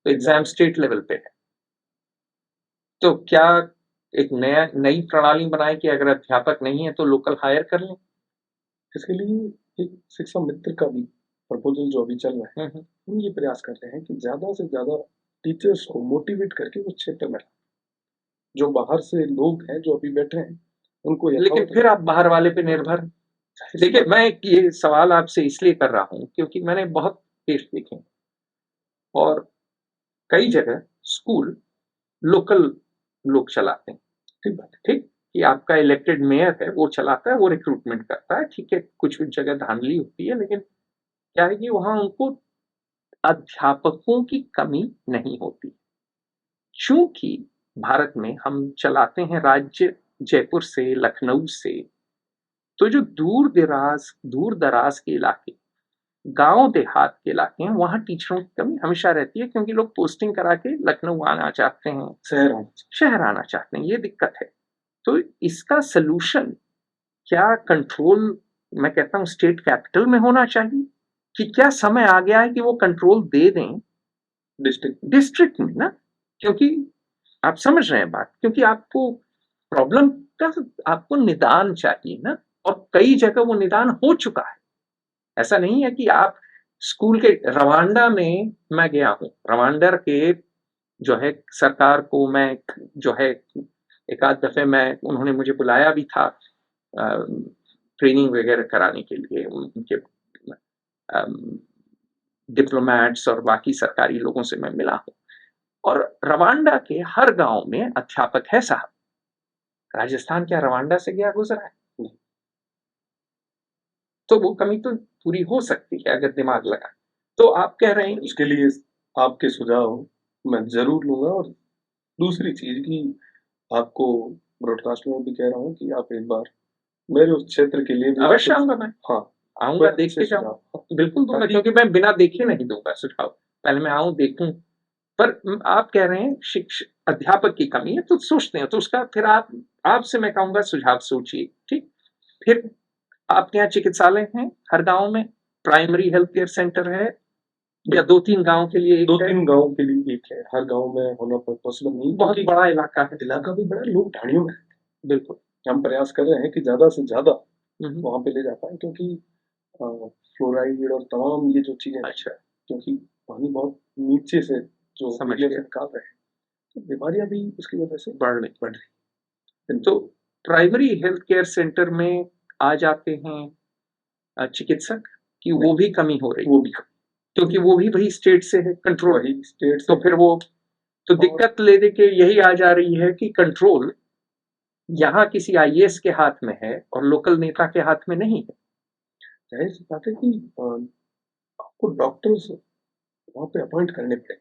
तो एग्जाम स्टेट लेवल पे है। तो क्या एक नई प्रणाली बनाए कि अगर अध्यापक नहीं है तो लोकल हायर कर लें? इसके लिए एक शिक्षा मित्र का भी प्रपोजल जो अभी चल रहा है, हम ये प्रयास कर रहे हैं कि ज्यादा से ज्यादा टीचर्स को मोटिवेट करके उस क्षेत्र में, जो बाहर से लोग हैं जो अभी बैठे हैं उनको, लेकिन फिर आप बाहर वाले पे निर्भर। देखिए, मैं ये सवाल आपसे इसलिए कर रहा हूं क्योंकि मैंने बहुत केस देखे और कई जगह स्कूल लोकल लोग चलाते हैं। ठीक बात है, ठीक, कि आपका इलेक्टेड मेयर है वो चलाता है, वो रिक्रूटमेंट करता है, ठीक है, कुछ जगह धांधली होती है, लेकिन क्या है कि वहां उनको अध्यापकों की कमी नहीं होती। चूंकि भारत में हम चलाते हैं राज्य जयपुर से, लखनऊ से, तो जो दूर दराज के इलाके, गांव देहात के इलाके हैं, वहां टीचरों की कमी हमेशा रहती है, क्योंकि लोग पोस्टिंग करा के लखनऊ आना चाहते हैं, शहर आना चाहते हैं, ये दिक्कत है। तो इसका सलूशन क्या कंट्रोल, मैं कहता हूं स्टेट कैपिटल में होना चाहिए, कि क्या समय आ गया है कि वो कंट्रोल दे दें डिस्ट्रिक्ट में ना? क्योंकि आप समझ रहे हैं बात, क्योंकि आपको प्रॉब्लम का आपको निदान चाहिए ना, और कई जगह वो निदान हो चुका है। ऐसा नहीं है कि आप स्कूल के, रवांडा में मैं गया हूं, रवांडा के जो है सरकार को मैं जो है एक आध दफे उन्होंने मुझे बुलाया भी था ट्रेनिंग वगैरह कराने के लिए, उनके डिप्लोमेट्स और बाकी सरकारी लोगों से मैं मिला हूं। और रवांडा के हर गांव में अध्यापक है साहब। राजस्थान क्या रवांडा से गया गुजरा है? नहीं। तो वो कमी तो पूरी हो सकती है अगर दिमाग लगा। तो आप कह रहे हैं उसके लिए आपके सुझाव मैं जरूर लूंगा। और दूसरी चीज की आपको ब्रॉडकास्ट में भी कह रहा हूँ कि आप एक बार मेरे उस क्षेत्र के लिए अवश्य आऊंगा मैं। हाँ आऊंगा, देख के जाऊँ, बिल्कुल दूंगा, क्योंकि मैं बिना देखे नहीं दूंगा सुझाव। पहले मैं आऊं देखूं। पर आप कह रहे हैं शिक्षक अध्यापक की कमी है, तो सोचते हैं तो उसका फिर आपसे मैं कहूंगा सुझाव सोचिए। ठीक, फिर आपके यहाँ चिकित्सालय हैं हर गांव में, प्राइमरी हेल्थ केयर सेंटर है, या 2-3 गांव के लिए? 2-3 गांव के लिए एक है, हर गांव में होना पॉसिबल नहीं। बहुत बड़ा इलाका है, इलाका भी बड़ा, लोग ढाणियों में। बिल्कुल हम प्रयास कर रहे हैं कि ज्यादा से ज्यादा वहां पे ले जा पाए, क्योंकि फ्लोराइड और तमाम ये जो चीजें, अच्छा, क्योंकि पानी बहुत नीचे से जो समझ से निकाल रहे हैं, तो बीमारियां भी उसकी वजह से बढ़ रही। तो प्राइमरी हेल्थ केयर सेंटर में आ जाते हैं चिकित्सक कि वो भी कमी हो रही? वो भी, क्योंकि वो भी वही स्टेट से है, कंट्रोल वही स्टेट से। तो फिर वो तो दिक्कत ले दे के यही आ जा रही है कि कंट्रोल यहाँ किसी आईएएस के हाथ में है और लोकल नेता के हाथ में नहीं है। जाहिर सी बात है कि आपको डॉक्टर्स वहाँ पे अपॉइंट करने पड़े,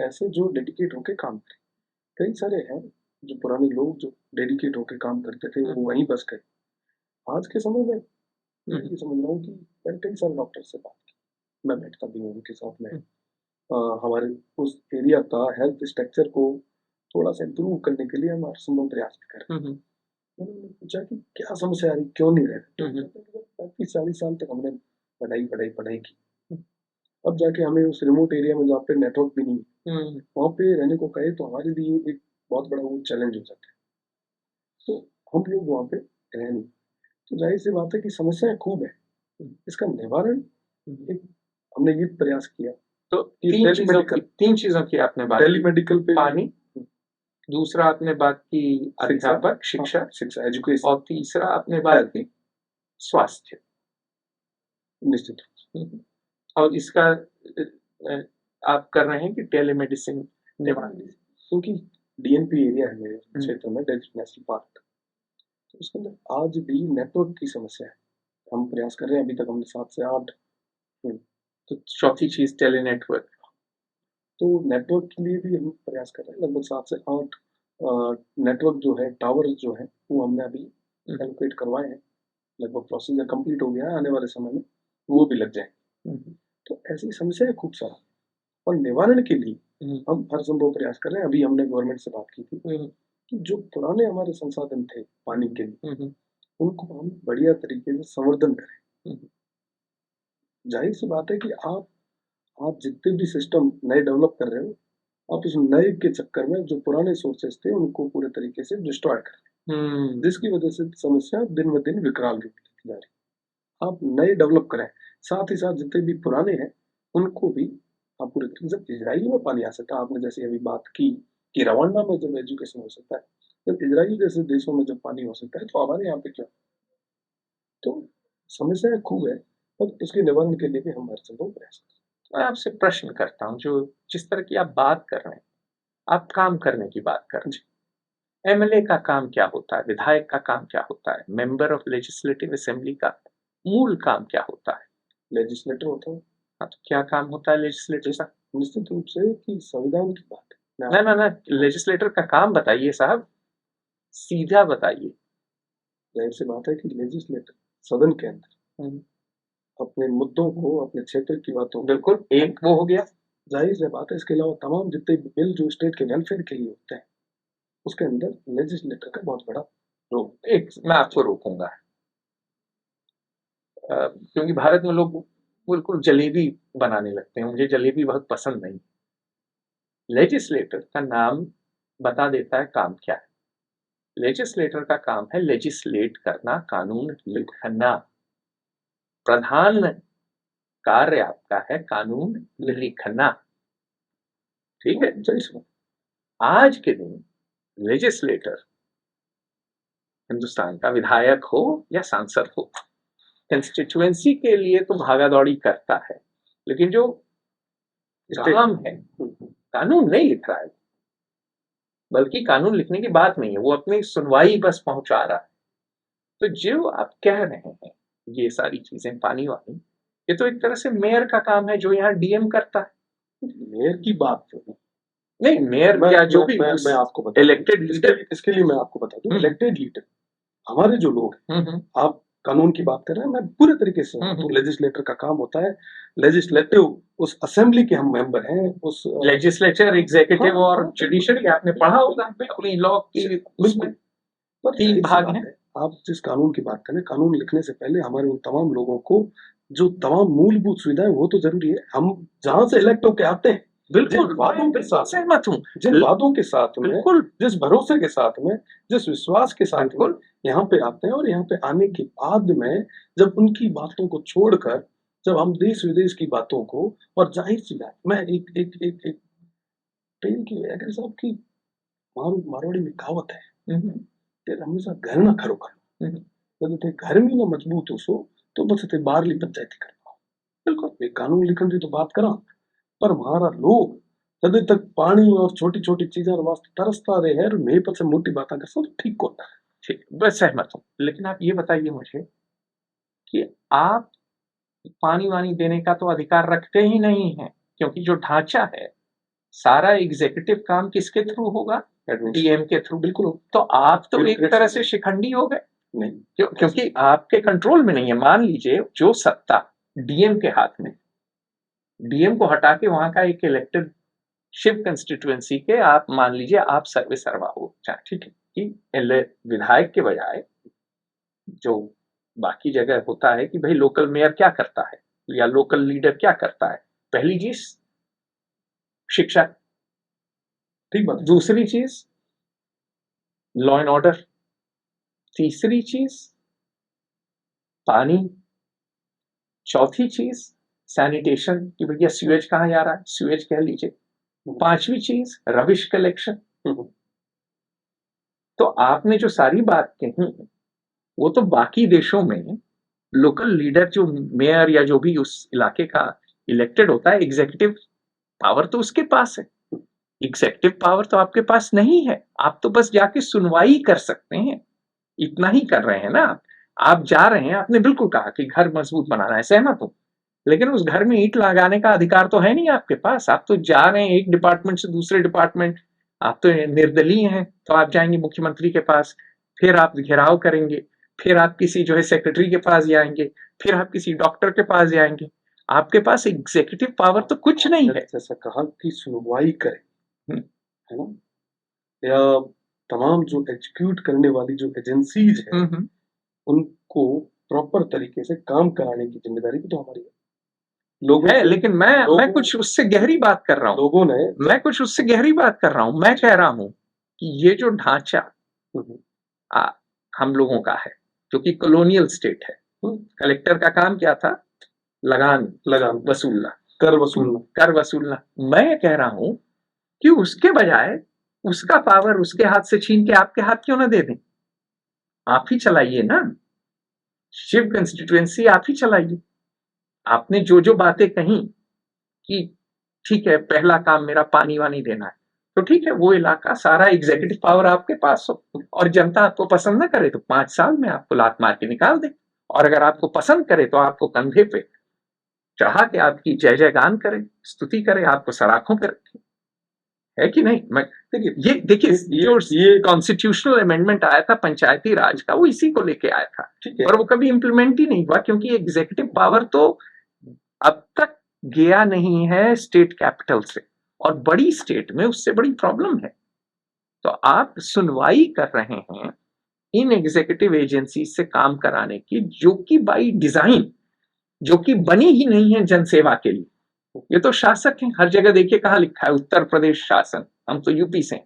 ऐसे जो डेडिकेट होके काम करें। कई सारे हैं जो पुराने लोग जो डेडिकेट होके काम करते थे, वो वहीं बस गए। आज के समय में मैं ये समझ रहा हूँ कि मैंने कई सारे डॉक्टर से बात की, मैं बैठता भी हूँ उनके साथ में। हमारे उस एरिया का हेल्थ स्ट्रक्चर को थोड़ा सा इम्प्रूव करने के लिए हम हर संभव प्रयास भी कर रहे हैं। मैंने पूछा कि क्या समस्या आ रही, क्यों नहीं रहे? 35-40 साल तक हमने पढ़ाई की, अब जाके हमें उस रिमोट एरिया में जहाँ पे नेटवर्क भी नहीं है, वहाँ पे रहने को कहे तो हमारे लिए एक बहुत बड़ा वो चैलेंज हो जाता है। तो हम लोग वहाँ पे रह नहीं, तो जाहिर सी बात है कि समस्याएं खूब है। इसका निवारण एक हमने ये प्रयास किया। तो तीन चीजों की आपने बात टेली मेडिकल पे, पानी, दूसरा आपने बात की अध्यापक, शिक्षा एजुकेशन, और तीसरा आपने बात की स्वास्थ्य। निश्चित। और इसका आप कर रहे हैं कि टेलीमेडिसिन निवारण, क्योंकि डीएनपी एरिया है मेरे क्षेत्र में, डेजर्ट नेशनल पार्क, तो उसके अंदर आज भी नेटवर्क की समस्या है। हम प्रयास कर रहे हैं, अभी तक हमने 7 से 8। तो चौथी चीज टेली नेटवर्क, तो नेटवर्क के लिए भी हम प्रयास कर रहे हैं। लगभग 7 से 8 नेटवर्क जो है, टावर जो है, वो हमने अभी एलोकेट करवाए हैं। लगभग प्रोसीजर कंप्लीट हो गया है, आने वाले समय में वो भी लग जाए। तो ऐसी समस्या है खूब सारा, और निवारण के लिए हम हर संभव प्रयास कर रहे हैं। अभी हमने गवर्नमेंट से बात की थी कि जो पुराने हमारे संसाधन थे पानी के लिए, उनको हम बढ़िया तरीके से संवर्धन करें। जाहिर सी बात है कि आप जितने भी सिस्टम नए डेवलप कर रहे हो, आप उस नए के चक्कर में जो पुराने सोर्सेस थे उनको पूरे तरीके से डिस्ट्रॉय कर रहे हैं, जिसकी वजह से समस्या दिन ब दिन विकराल रूप लेती जा रही। आप नए डेवलप करें, साथ ही साथ जितने भी पुराने हैं उनको भी आप पूरे तरीके से। इजराइल में पानी आ सकता है, आपने जैसे अभी बात की कि रवांडा में जब एजुकेशन हो सकता है, जब इजराइल जैसे देशों में जब पानी हो सकता है, तो हमारे यहाँ पे क्या? तो समस्या खूब है, और उसके निवारण के लिए भी हम हर संभव प्रयास करें। मैं आपसे प्रश्न करता हूँ, जो जिस तरह की आप बात कर रहे हैं, आप काम करने की बात कर रहे हैं। एमएलए का काम क्या होता है? विधायक का काम क्या होता है? मेंबर ऑफ लेजिस्लेटिव असेंबली का मूल काम क्या होता है? लेजिस्लेटर होता है। हाँ, तो क्या काम होता है लेजिस्लेटर का? निश्चित रूप से कि संविधान की बात है ना, लेजिस्लेटर का काम बताइए साहब, सीधा बताइए। जाहिर सी बात है कि लेजिस्लेटर सदन के अंदर अपने मुद्दों को, अपने क्षेत्र की बातों, बिल्कुल एक वो हो गया, जाहिर सी बात है। इसके अलावा तमाम जितने बिल जो स्टेट के वेलफेयर के लिए होते हैं, उसके अंदर लेजिस्लेटर का बहुत बड़ा रोल। एक मैं आपको रोकूंगा, क्योंकि भारत में लोग बिल्कुल जलेबी बनाने लगते हैं, मुझे जलेबी बहुत पसंद नहीं। लेजिस्लेटर का नाम बता देता है काम क्या है। लेजिस्लेटर का काम है लेजिस्लेट करना, कानून लिखना। प्रधान कार्य आपका है कानून लिखना, ठीक है? आज के दिन लेजिस्लेटर, हिंदुस्तान का विधायक हो या सांसद हो, कंस्टिट्यूएंसी के लिए तो भागा दौड़ी करता है, लेकिन जो काम है कानून नहीं लिख रहा है, बल्कि कानून लिखने की बात नहीं है, वो अपनी सुनवाई बस पहुंचा रहा है। तो जो आप कह रहे हैं ये सारी चीजें पानी वाली, ये तो एक तरह से मेयर का काम है जो यहाँ डीएम करता है। मेयर की बात नहीं, मेयर या जो भी मैं आपको बता इलेक्टेड लीडर, इसके लिए मैं आपको बता दूं, इलेक्टेड लीडर हमारे जो लोग हैं, आप कानून की बात कर रहे हैं, मैं पूरे तरीके से तो लेजिस्लेटर का काम होता है, लेजिस्लेटिव उस असेंबली के हम मेंबर हैं, उस लेजिस्लेचर, एग्जीक्यूटिव और जुडिशरी आपने पढ़ा होगा अपनी लॉ की, बिल्कुल तीन भाग हैं। आप जिस कानून की बात करें, कानून लिखने से पहले हमारे उन तमाम लोगों को जो तमाम मूलभूत सुविधाएं वो तो जरूरी है। हम जहां से इलेक्ट होके आते हैं, बिल्कुल वादों के साथ सहमत हूँ, जिन वादों के साथ में, जिस भरोसे के साथ में, जिस विश्वास के साथ में यहाँ पे आते हैं, और यहाँ पे आने के बाद में जब उनकी बातों को छोड़कर जब हम देश विदेश की बातों को, और जाहिर सी बात, मैं एक एक एक एक ट्रेन की अगर साहब की मारवाड़ी में कहावत है, तेरे हमेशा घर ना खरो करो, यदि ते घर में ना मजबूत हो सो तो बस ते बाहरली पंचायती कर पाओ। बिल्कुल ये कानून लिखने की तो बात करा, पर हमारा लोग जब तक पानी और छोटी छोटी चीजें वास्ते तरसता रहे हैं, मैं पर से मोटी बातें कर सब ठीक होता है। ठीक, बस सहमत हूँ, लेकिन आप ये बताइए मुझे कि आप पानी वानी देने का तो अधिकार रखते ही नहीं है, क्योंकि जो ढांचा है सारा एग्जीक्यूटिव काम किसके थ्रू होगा? डीएम के थ्रू। बिल्कुल। तो आप तो एक तरह से शिखंडी हो गए, क्योंकि आपके कंट्रोल में नहीं है। मान लीजिए जो सत्ता डीएम के हाथ में, डीएम को हटा के वहां का एक इलेक्टेड शिव कंस्टिट्यूएंसी के आप मान लीजिए आप सर्वे सर्वा हो, ठीक है, कि विधायक के बजाय जो बाकी जगह होता है कि भाई लोकल मेयर क्या करता है या लोकल लीडर क्या करता है, पहली चीज शिक्षा, ठीक बात, दूसरी चीज लॉ एंड ऑर्डर, तीसरी चीज पानी, चौथी चीज सैनिटेशन कि भैया सीवेज कहाँ जा रहा है, सीवेज कह लीजिए, पांचवी चीज रबिश कलेक्शन। तो आपने जो सारी बात कही वो तो बाकी देशों में लोकल लीडर जो मेयर या जो भी उस इलाके का इलेक्टेड होता है, एग्जीक्यूटिव पावर तो उसके पास है, एग्जीक्यूटिव पावर तो आपके पास नहीं है। आप तो बस जाके सुनवाई कर सकते हैं, इतना ही कर रहे हैं ना आप जा रहे हैं, आपने बिल्कुल कहा कि घर मजबूत बनाना है, सहमत हूं, लेकिन उस घर में ईंट लगाने का अधिकार तो है नहीं आपके पास। आप तो जा रहे हैं एक डिपार्टमेंट से दूसरे डिपार्टमेंट, आप तो निर्दलीय हैं, तो आप जाएंगे मुख्यमंत्री के पास, फिर आप घेराव करेंगे, फिर आप किसी जो है सेक्रेटरी के पास जाएंगे, फिर आप किसी डॉक्टर के पास जाएंगे, आपके पास एग्जीक्यूटिव पावर तो कुछ नहीं है। जैसा कहा कि सुनवाई करें, है ना, या तमाम जो एग्जीक्यूट करने वाली जो एजेंसीज है उनको प्रॉपर तरीके से काम कराने की जिम्मेदारी भी तो हमारी है। लोगों है, लेकिन मैं कुछ उससे गहरी बात कर रहा हूँ, लोगों ने, मैं कुछ उससे गहरी बात कर रहा हूँ। मैं कह रहा हूँ कि ये जो ढांचा हम लोगों का है, जो कि कॉलोनियल स्टेट है, कलेक्टर का काम क्या था? लगान वसूलना, कर वसूलना। मैं कह रहा हूं कि उसके बजाय उसका पावर उसके हाथ से छीन के आपके हाथ क्यों ना दे दें? आप ही चलाइए ना, शिव कंस्टिट्यूएंसी आप ही चलाइए। आपने जो जो बातें कही कि ठीक है पहला काम मेरा पानी वानी देना है, तो ठीक है वो इलाका सारा एग्जीक्यूटिव पावर आपके पास हो, और जनता आपको पसंद ना करे तो 5 साल में आपको लात मार के निकाल दे, और अगर आपको पसंद करे तो आपको कंधे पे चढ़ा के आपकी जय जयगान करे, स्तुति करे, आपको सराखों पे रखे, है कि नहीं? मैं देखिए ये कॉन्स्टिट्यूशनल अमेंडमेंट आया था पंचायती राज का, वो इसी को लेके आया था, पर वो कभी इंप्लीमेंट ही नहीं हुआ, क्योंकि एग्जीक्यूटिव पावर तो अब तक गया नहीं है स्टेट कैपिटल से, और बड़ी स्टेट में उससे बड़ी प्रॉब्लम है। तो आप सुनवाई कर रहे हैं इन एग्जीक्यूटिव एजेंसी से काम कराने की, जो कि बाई डिजाइन, जो कि बनी ही नहीं है जनसेवा के लिए। ये तो शासक हैं, हर जगह देखिए कहां लिखा है उत्तर प्रदेश शासन, हम तो यूपी से।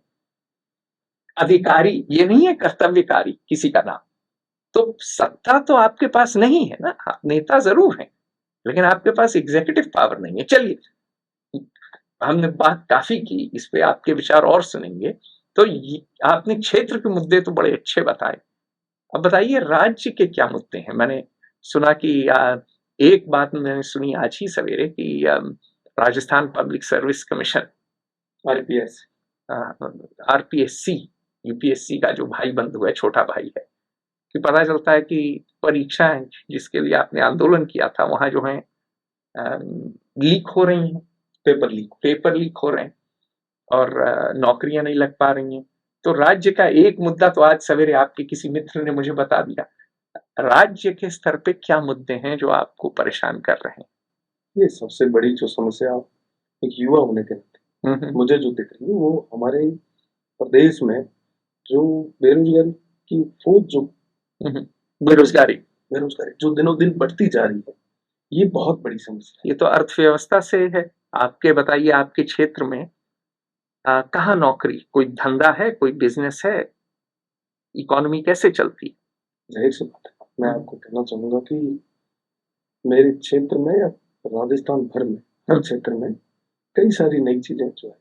अधिकारी ये नहीं है कर्तव्यकारी किसी का नाम। तो सत्ता तो आपके पास नहीं है ना, नेता जरूर है, लेकिन आपके पास एग्जीक्यूटिव पावर नहीं है। चलिए हमने बात काफी की, इस पे आपके विचार और सुनेंगे। तो आपने क्षेत्र के मुद्दे तो बड़े अच्छे बताए। अब बताइए राज्य के क्या मुद्दे हैं? मैंने सुना कि एक बात मैंने सुनी आज ही सवेरे कि Rajasthan public service commission RPS RPSC UPSC का जो भाई बंधु है, छोटा भाई है, कि पता चलता है कि परीक्षाएं जिसके लिए आपने आंदोलन किया था वहां जो है लीक हो रही हैं, पेपर लीक हो रहे हैं और नौकरियां नहीं लग पा रही हैं। तो राज्य का एक मुद्दा तो आज सवेरे आपके किसी मित्र ने मुझे बता दिया। राज्य के स्तर पे क्या मुद्दे हैं जो आपको परेशान कर रहे हैं? ये सबसे बड़ी जो समस्या एक युवा होने के नाते मुझे जो दिख रही है वो हमारे प्रदेश में जो बेरोजगारी की फौज जो बेरोजगारी बेरोजगारी जो दिनों दिन बढ़ती जा रही है, ये बहुत बड़ी समस्या ये तो अर्थव्यवस्था से है। आपके बताइए आपके क्षेत्र में कहाँ नौकरी, कोई धंधा है, कोई बिजनेस है, इकोनॉमी कैसे चलती है? जाहिर सी बात है। मैं आपको कहना चाहूंगा कि मेरे क्षेत्र में या राजस्थान भर में हर क्षेत्र में कई सारी नई चीजें जो है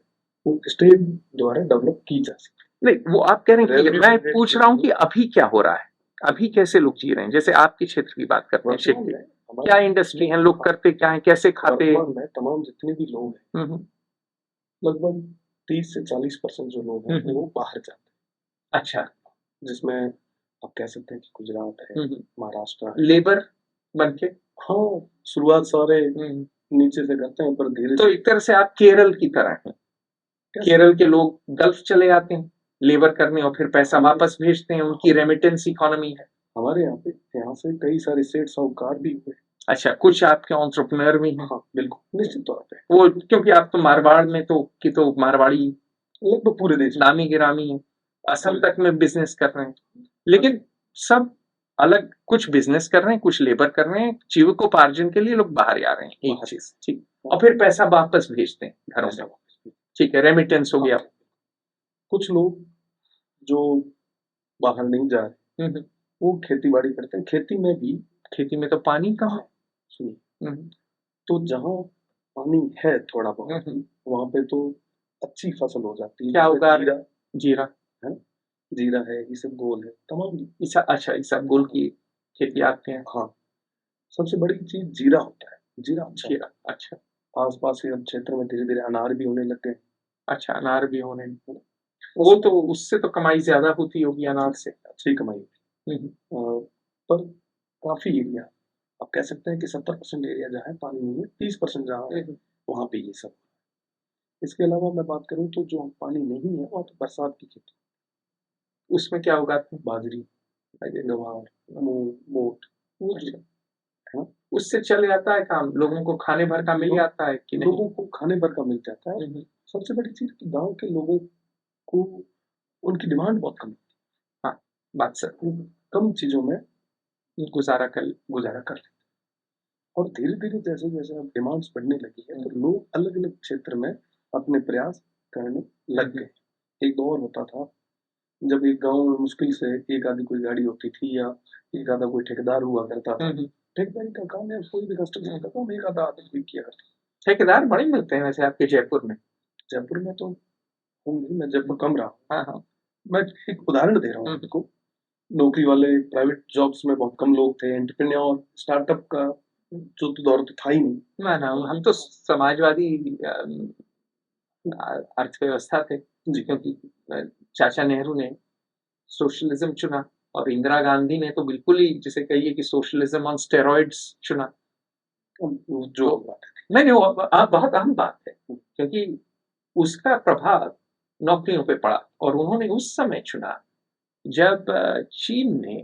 वो स्टेट द्वारा डेवलप की जा सकती नहीं, वो आप कह रहे हैं कि मैं पूछ रहा हूँ कि अभी क्या हो रहा है, अभी कैसे लोग जी रहे हैं? जैसे आपके क्षेत्र की बात करते हैं, क्षेत्र क्या इंडस्ट्री है, लोग करते क्या है, कैसे खाते हैं? वर्तमान में तमाम जितने भी लोग हैं लगभग 30 से 40% जो लोग हैं वो बाहर जाते हैं। अच्छा, जिसमें आप कह सकते हैं कि गुजरात है, महाराष्ट्र है, लेबर बन के। हाँ, शुरुआत सारे नीचे से करते हैं पर धीरे तो एक तरह से आप केरल की तरह हैं। केरल के लोग गल्फ चले जाते हैं लेबर करने और फिर पैसा वापस भेजते हैं, उनकी रेमिटेंस इकोनॉमी है। हमारे यहाँ से कई सारे सेठ साहूकार भी हुए। अच्छा, कुछ आपके एंटरप्रेन्योर भी हैं? हाँ, बिल्कुल, निश्चित तौर पे। वो क्योंकि आप तो मारवाड़ में तो मारवाड़ी लगभग पूरे देश नामी गिरामी है, असम तक में बिजनेस कर रहे हैं, लेकिन सब अलग, कुछ बिजनेस कर रहे हैं, कुछ लेबर कर रहे हैं, जीविकोपार्जन के लिए लोग बाहर आ रहे हैं, एक चीज ठीक, और फिर पैसा वापस भेजते हैं घरों में, ठीक है, रेमिटेंस हो गया। कुछ लोग जो बाहर नहीं जा रहे वो खेती बाड़ी करते हैं। खेती में तो पानी कहाँ है, सुनिए, तो जहाँ पानी है थोड़ा बहुत वहां पे तो अच्छी फसल हो जाती है। क्या उगा? जीरा है, जीरा है, इसबगोल है, तमाम। अच्छा, इसबगोल की खेती आपके हैं? हाँ, सबसे बड़ी चीज जीरा होता है। जीरा अच्छा। आसपास के क्षेत्र में धीरे धीरे अनार भी होने लग गए। अच्छा, अनार भी होने लगे, वो तो उससे तो कमाई ज्यादा होती होगी, अनार से अच्छी कमाई होती। पर काफी एरिया आप कह सकते हैं कि 70% एरिया जहाँ है पानी नहीं है, 30% जहाँ है वहां पे ये सब। इसके अलावा मैं बात करूं तो जो पानी नहीं है वहाँ तो बरसात की खेती, उसमें क्या उगाते हैं? बाजरी, गवार, मूंग, मोट, है, उससे चल जाता है काम, लोगों को खाने भर का मिल जाता है कि नहीं? लोगों को खाने भर का मिल जाता है। सबसे बड़ी चीज कि गांव के लोगों को उनकी डिमांड बहुत कम है। हाँ, बात सर, कम चीजों में गुजारा कर लेते। और धीरे धीरे जैसे जैसे अब डिमांड्स बढ़ने लगी है तो लोग अलग अलग क्षेत्र में अपने प्रयास करने लग गए। एक दौर होता था जब एक गांव में मुश्किल से एक आधी कोई गाड़ी होती थी या एक आधा कोई ठेकेदार हुआ करता था। ठेकेदारी का काम है, कोई भी कंस्ट्रक्शन का काम एक आधा आदमी किया करता। ठेकेदार बड़े मिलते हैं वैसे आपके जयपुर में? जयपुर में तो होंगे, मैं जयपुर कम रहा। हाँ, मैं एक उदाहरण दे रहा हूँ आपको। नौकरी वाले प्राइवेट जॉब्स में बहुत कम लोग थे। एंटरप्रेन्योर स्टार्टअप का जो तो दौर तो था ही नहीं। ना, हम तो समाजवादी अर्थव्यवस्था थे जी, क्योंकि चाचा नेहरू ने सोशलिज्म चुना और इंदिरा गांधी ने तो बिल्कुल ही जिसे कहिए कि सोशलिज्म ऑन स्टेरॉइड्स चुना। जो नहीं, वो बहुत अहम बात है, क्योंकि उसका प्रभाव नौकरियों पे पड़ा और उन्होंने उस समय चुना जब चीन ने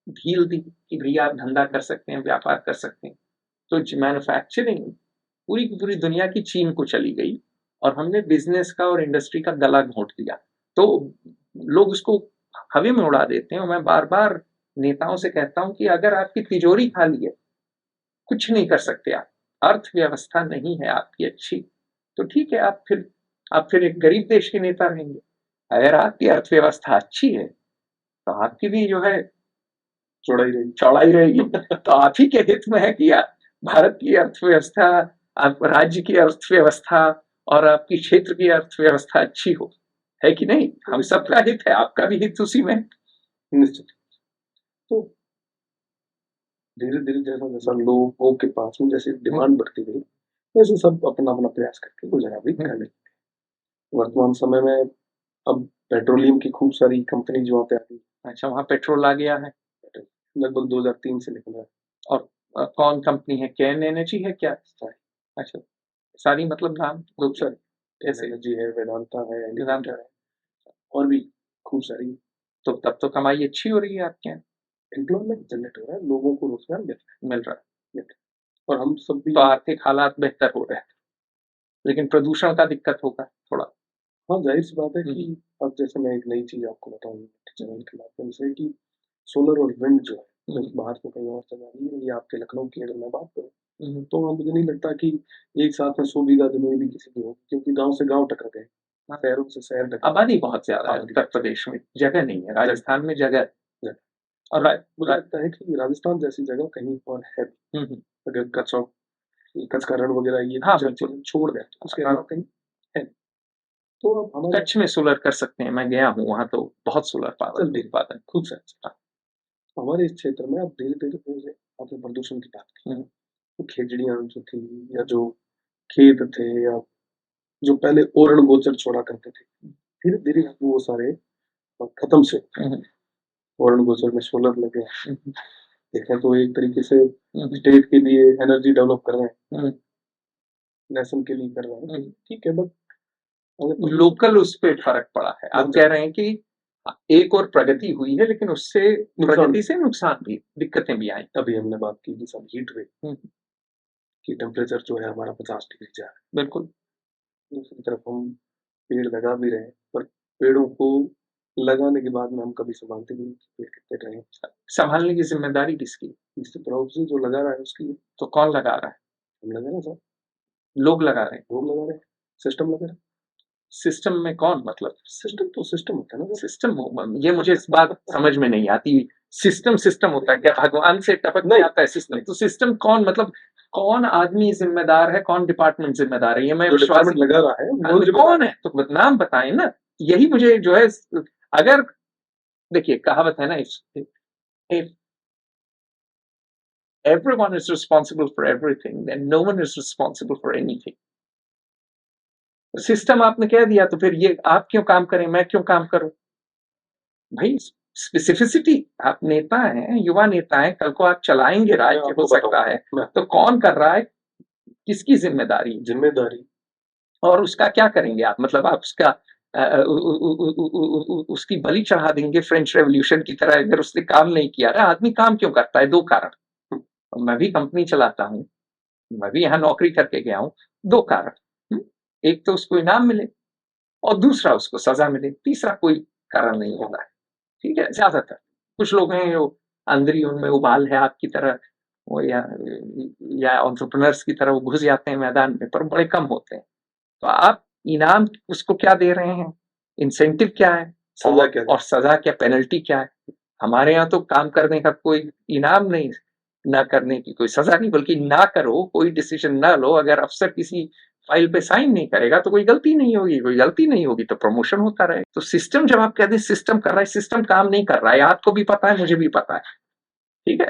ढील दी कि भैया आप धंधा कर सकते हैं, व्यापार कर सकते हैं, तो मैन्युफैक्चरिंग पूरी की पूरी दुनिया की चीन को चली गई और हमने बिजनेस का और इंडस्ट्री का गला घोंट दिया। तो लोग उसको हवा में उड़ा देते हैं और मैं बार बार नेताओं से कहता हूं कि अगर आपकी तिजोरी खाली है, कुछ नहीं कर सकते आप, अर्थव्यवस्था नहीं है आपकी अच्छी, तो ठीक है, आप फिर एक गरीब देश के नेता रहेंगे। अगर आपकी अर्थव्यवस्था अच्छी है तो आपकी भी जो है चौड़ाई रहेगी तो आप ही के हित में है कि भारत की अर्थव्यवस्था आप राज्य की अर्थव्यवस्था और आपकी क्षेत्र की अर्थव्यवस्था अच्छी हो, है कि नहीं? हम सबका हित है, आपका भी हित उसी में। निश्चित। तो धीरे धीरे जैसा जैसा लोगों के पास में जैसे डिमांड बढ़ती गई, वैसे सब अपना अपना प्रयास करके गुजारा भी करने लगे। वर्तमान समय में अब पेट्रोलियम की खूब सारी कंपनी जो वहाँ पे आती है। अच्छा, वहाँ पेट्रोल आ गया है लगभग 2003 से निकला है। और कौन कंपनी है? कैन एनर्जी है क्या? अच्छा, सारी मतलब नाम खूब सारी ऐसे एनर्जी है, वेदांता है, वेदांता है और भी खूब सारी। तो तब तो कमाई अच्छी हो रही है आपके यहाँ, एम्प्लॉयमेंट जनरेट हो रहा है, लोगों को रोजगार मिल रहा है और हम सब भी तो आर्थिक हालात बेहतर हो रहे हैं, लेकिन प्रदूषण का दिक्कत होगा थोड़ा। हाँ, जाहिर सी बात है कि अब जैसे मैं एक नई चीज आपको बताऊँ चैनल के माध्यम से कि सोलर और विंड जो है बाहर से कहीं और से आ रही है। ये आपके लखनऊ की अगर मैं बात करूँ तो मुझे नहीं लगता कि एक साथ में 100 बीघा जमीन भी किसी की होगी, क्योंकि गांव से गांव टकरा गए, शहरों से शहर टकरा। आबादी बहुत ज्यादा है उत्तर प्रदेश में, जगह नहीं है। राजस्थान में जगह और मुझे लगता है कि राजस्थान जैसी जगह कहीं और है भी। अगर कच्छ का रण वगैरह ये हाँ छोड़ दें तो उसके अलावा कहीं है। तो अब हमारे कच्छ में सोलर कर सकते हैं, मैं गया हूँ वहां, तो बहुत सोलर पावर उत्पादन खुद से हमारे इस क्षेत्र में अब धीरे धीरे आपने प्रदूषण की बात की, तो खेजड़ियां जो थी या जो खेत थे या जो पहले ओरण गोचर छोड़ा करते थे, धीरे धीरे वो सारे खत्म से ओरण गोचर में सोलर लगे। देखें तो एक तरीके से स्टेट के लिए एनर्जी डेवलप कर रहे हैं, नेशन के लिए कर रहे हैं, ठीक है। बट लोकल उस पर फर्क पड़ा है। आप कह रहे हैं कि एक और प्रगति हुई है, लेकिन उससे प्रगति से नुकसान भी, दिक्कतें भी आई। अभी हमने बात की कि सब हीट वेव कि टेम्परेचर जो है हमारा 50 डिग्री जा रहा है। बिल्कुल। दूसरी तरफ हम पेड़ लगा भी रहे हैं, पर पेड़ों को लगाने के बाद में हम कभी संभालते नहीं पेड़ कितने रहे। संभालने की जिम्मेदारी किसकी? निश्चित रूप से जो लगा रहा है उसकी। तो कौन लगा रहा है? हम लगा रहे हैं सर, लोग लगा रहे हैं, लोग लगा रहे हैं, सिस्टम लगा रहा है। सिस्टम में कौन? मतलब सिस्टम तो सिस्टम होता है ना, सिस्टम। ये मुझे इस बात समझ में नहीं आती। सिस्टम होता है क्या? भगवान से टपक नहीं आता है सिस्टम? तो सिस्टम कौन, मतलब कौन आदमी जिम्मेदार है, कौन डिपार्टमेंट जिम्मेदार है? ये मैं विश्वास लगा रहा है वो कौन है, तो नाम बताएं ना। यही मुझे जो है, अगर देखिए कहावत है ना, if everyone is responsible for everything, then no one is responsible for anything. System आपने कह दिया तो फिर ये आप क्यों काम करें, मैं क्यों काम करूं? भाई स्पेसिफिसिटी, आप नेता हैं, युवा नेता हैं, कल को आप चलाएंगे राज्य, हो सकता है, तो कौन कर रहा है, किसकी जिम्मेदारी और उसका क्या करेंगे आप? मतलब आप उसका उसकी बलि चढ़ा देंगे फ्रेंच रेवोल्यूशन की तरह अगर उसने काम नहीं किया। आदमी काम क्यों करता है? दो कारण। मैं भी कंपनी चलाता हूं, मैं भी यहाँ नौकरी करके गया हूं, दो कारण। एक तो उसको इनाम मिले और दूसरा उसको सजा मिले, तीसरा कोई कारण नहीं होता है। ठीक है, ज्यादातर कुछ लोग हैं जो अंदर ही उनमें उबाल है आपकी तरह, वो या एंटरप्रेन्योर्स की तरह वो घुस जाते हैं मैदान में, पर बड़े कम होते हैं। तो आप इनाम उसको क्या दे रहे हैं, इंसेंटिव क्या है, सजा क्या, और सजा क्या, पेनल्टी क्या है? हमारे यहाँ तो काम करने का कोई इनाम नहीं, ना करने की कोई सजा नहीं, बल्कि ना करो, कोई डिसीजन ना लो, अगर अफसर किसी फाइल पे साइन नहीं करेगा तो कोई गलती नहीं होगी, कोई गलती नहीं होगी तो प्रमोशन होता रहे। तो सिस्टम, जब आप कहते हैं सिस्टम कर रहा है, सिस्टम काम नहीं कर रहा है, आपको भी पता है, मुझे भी पता है, ठीक है।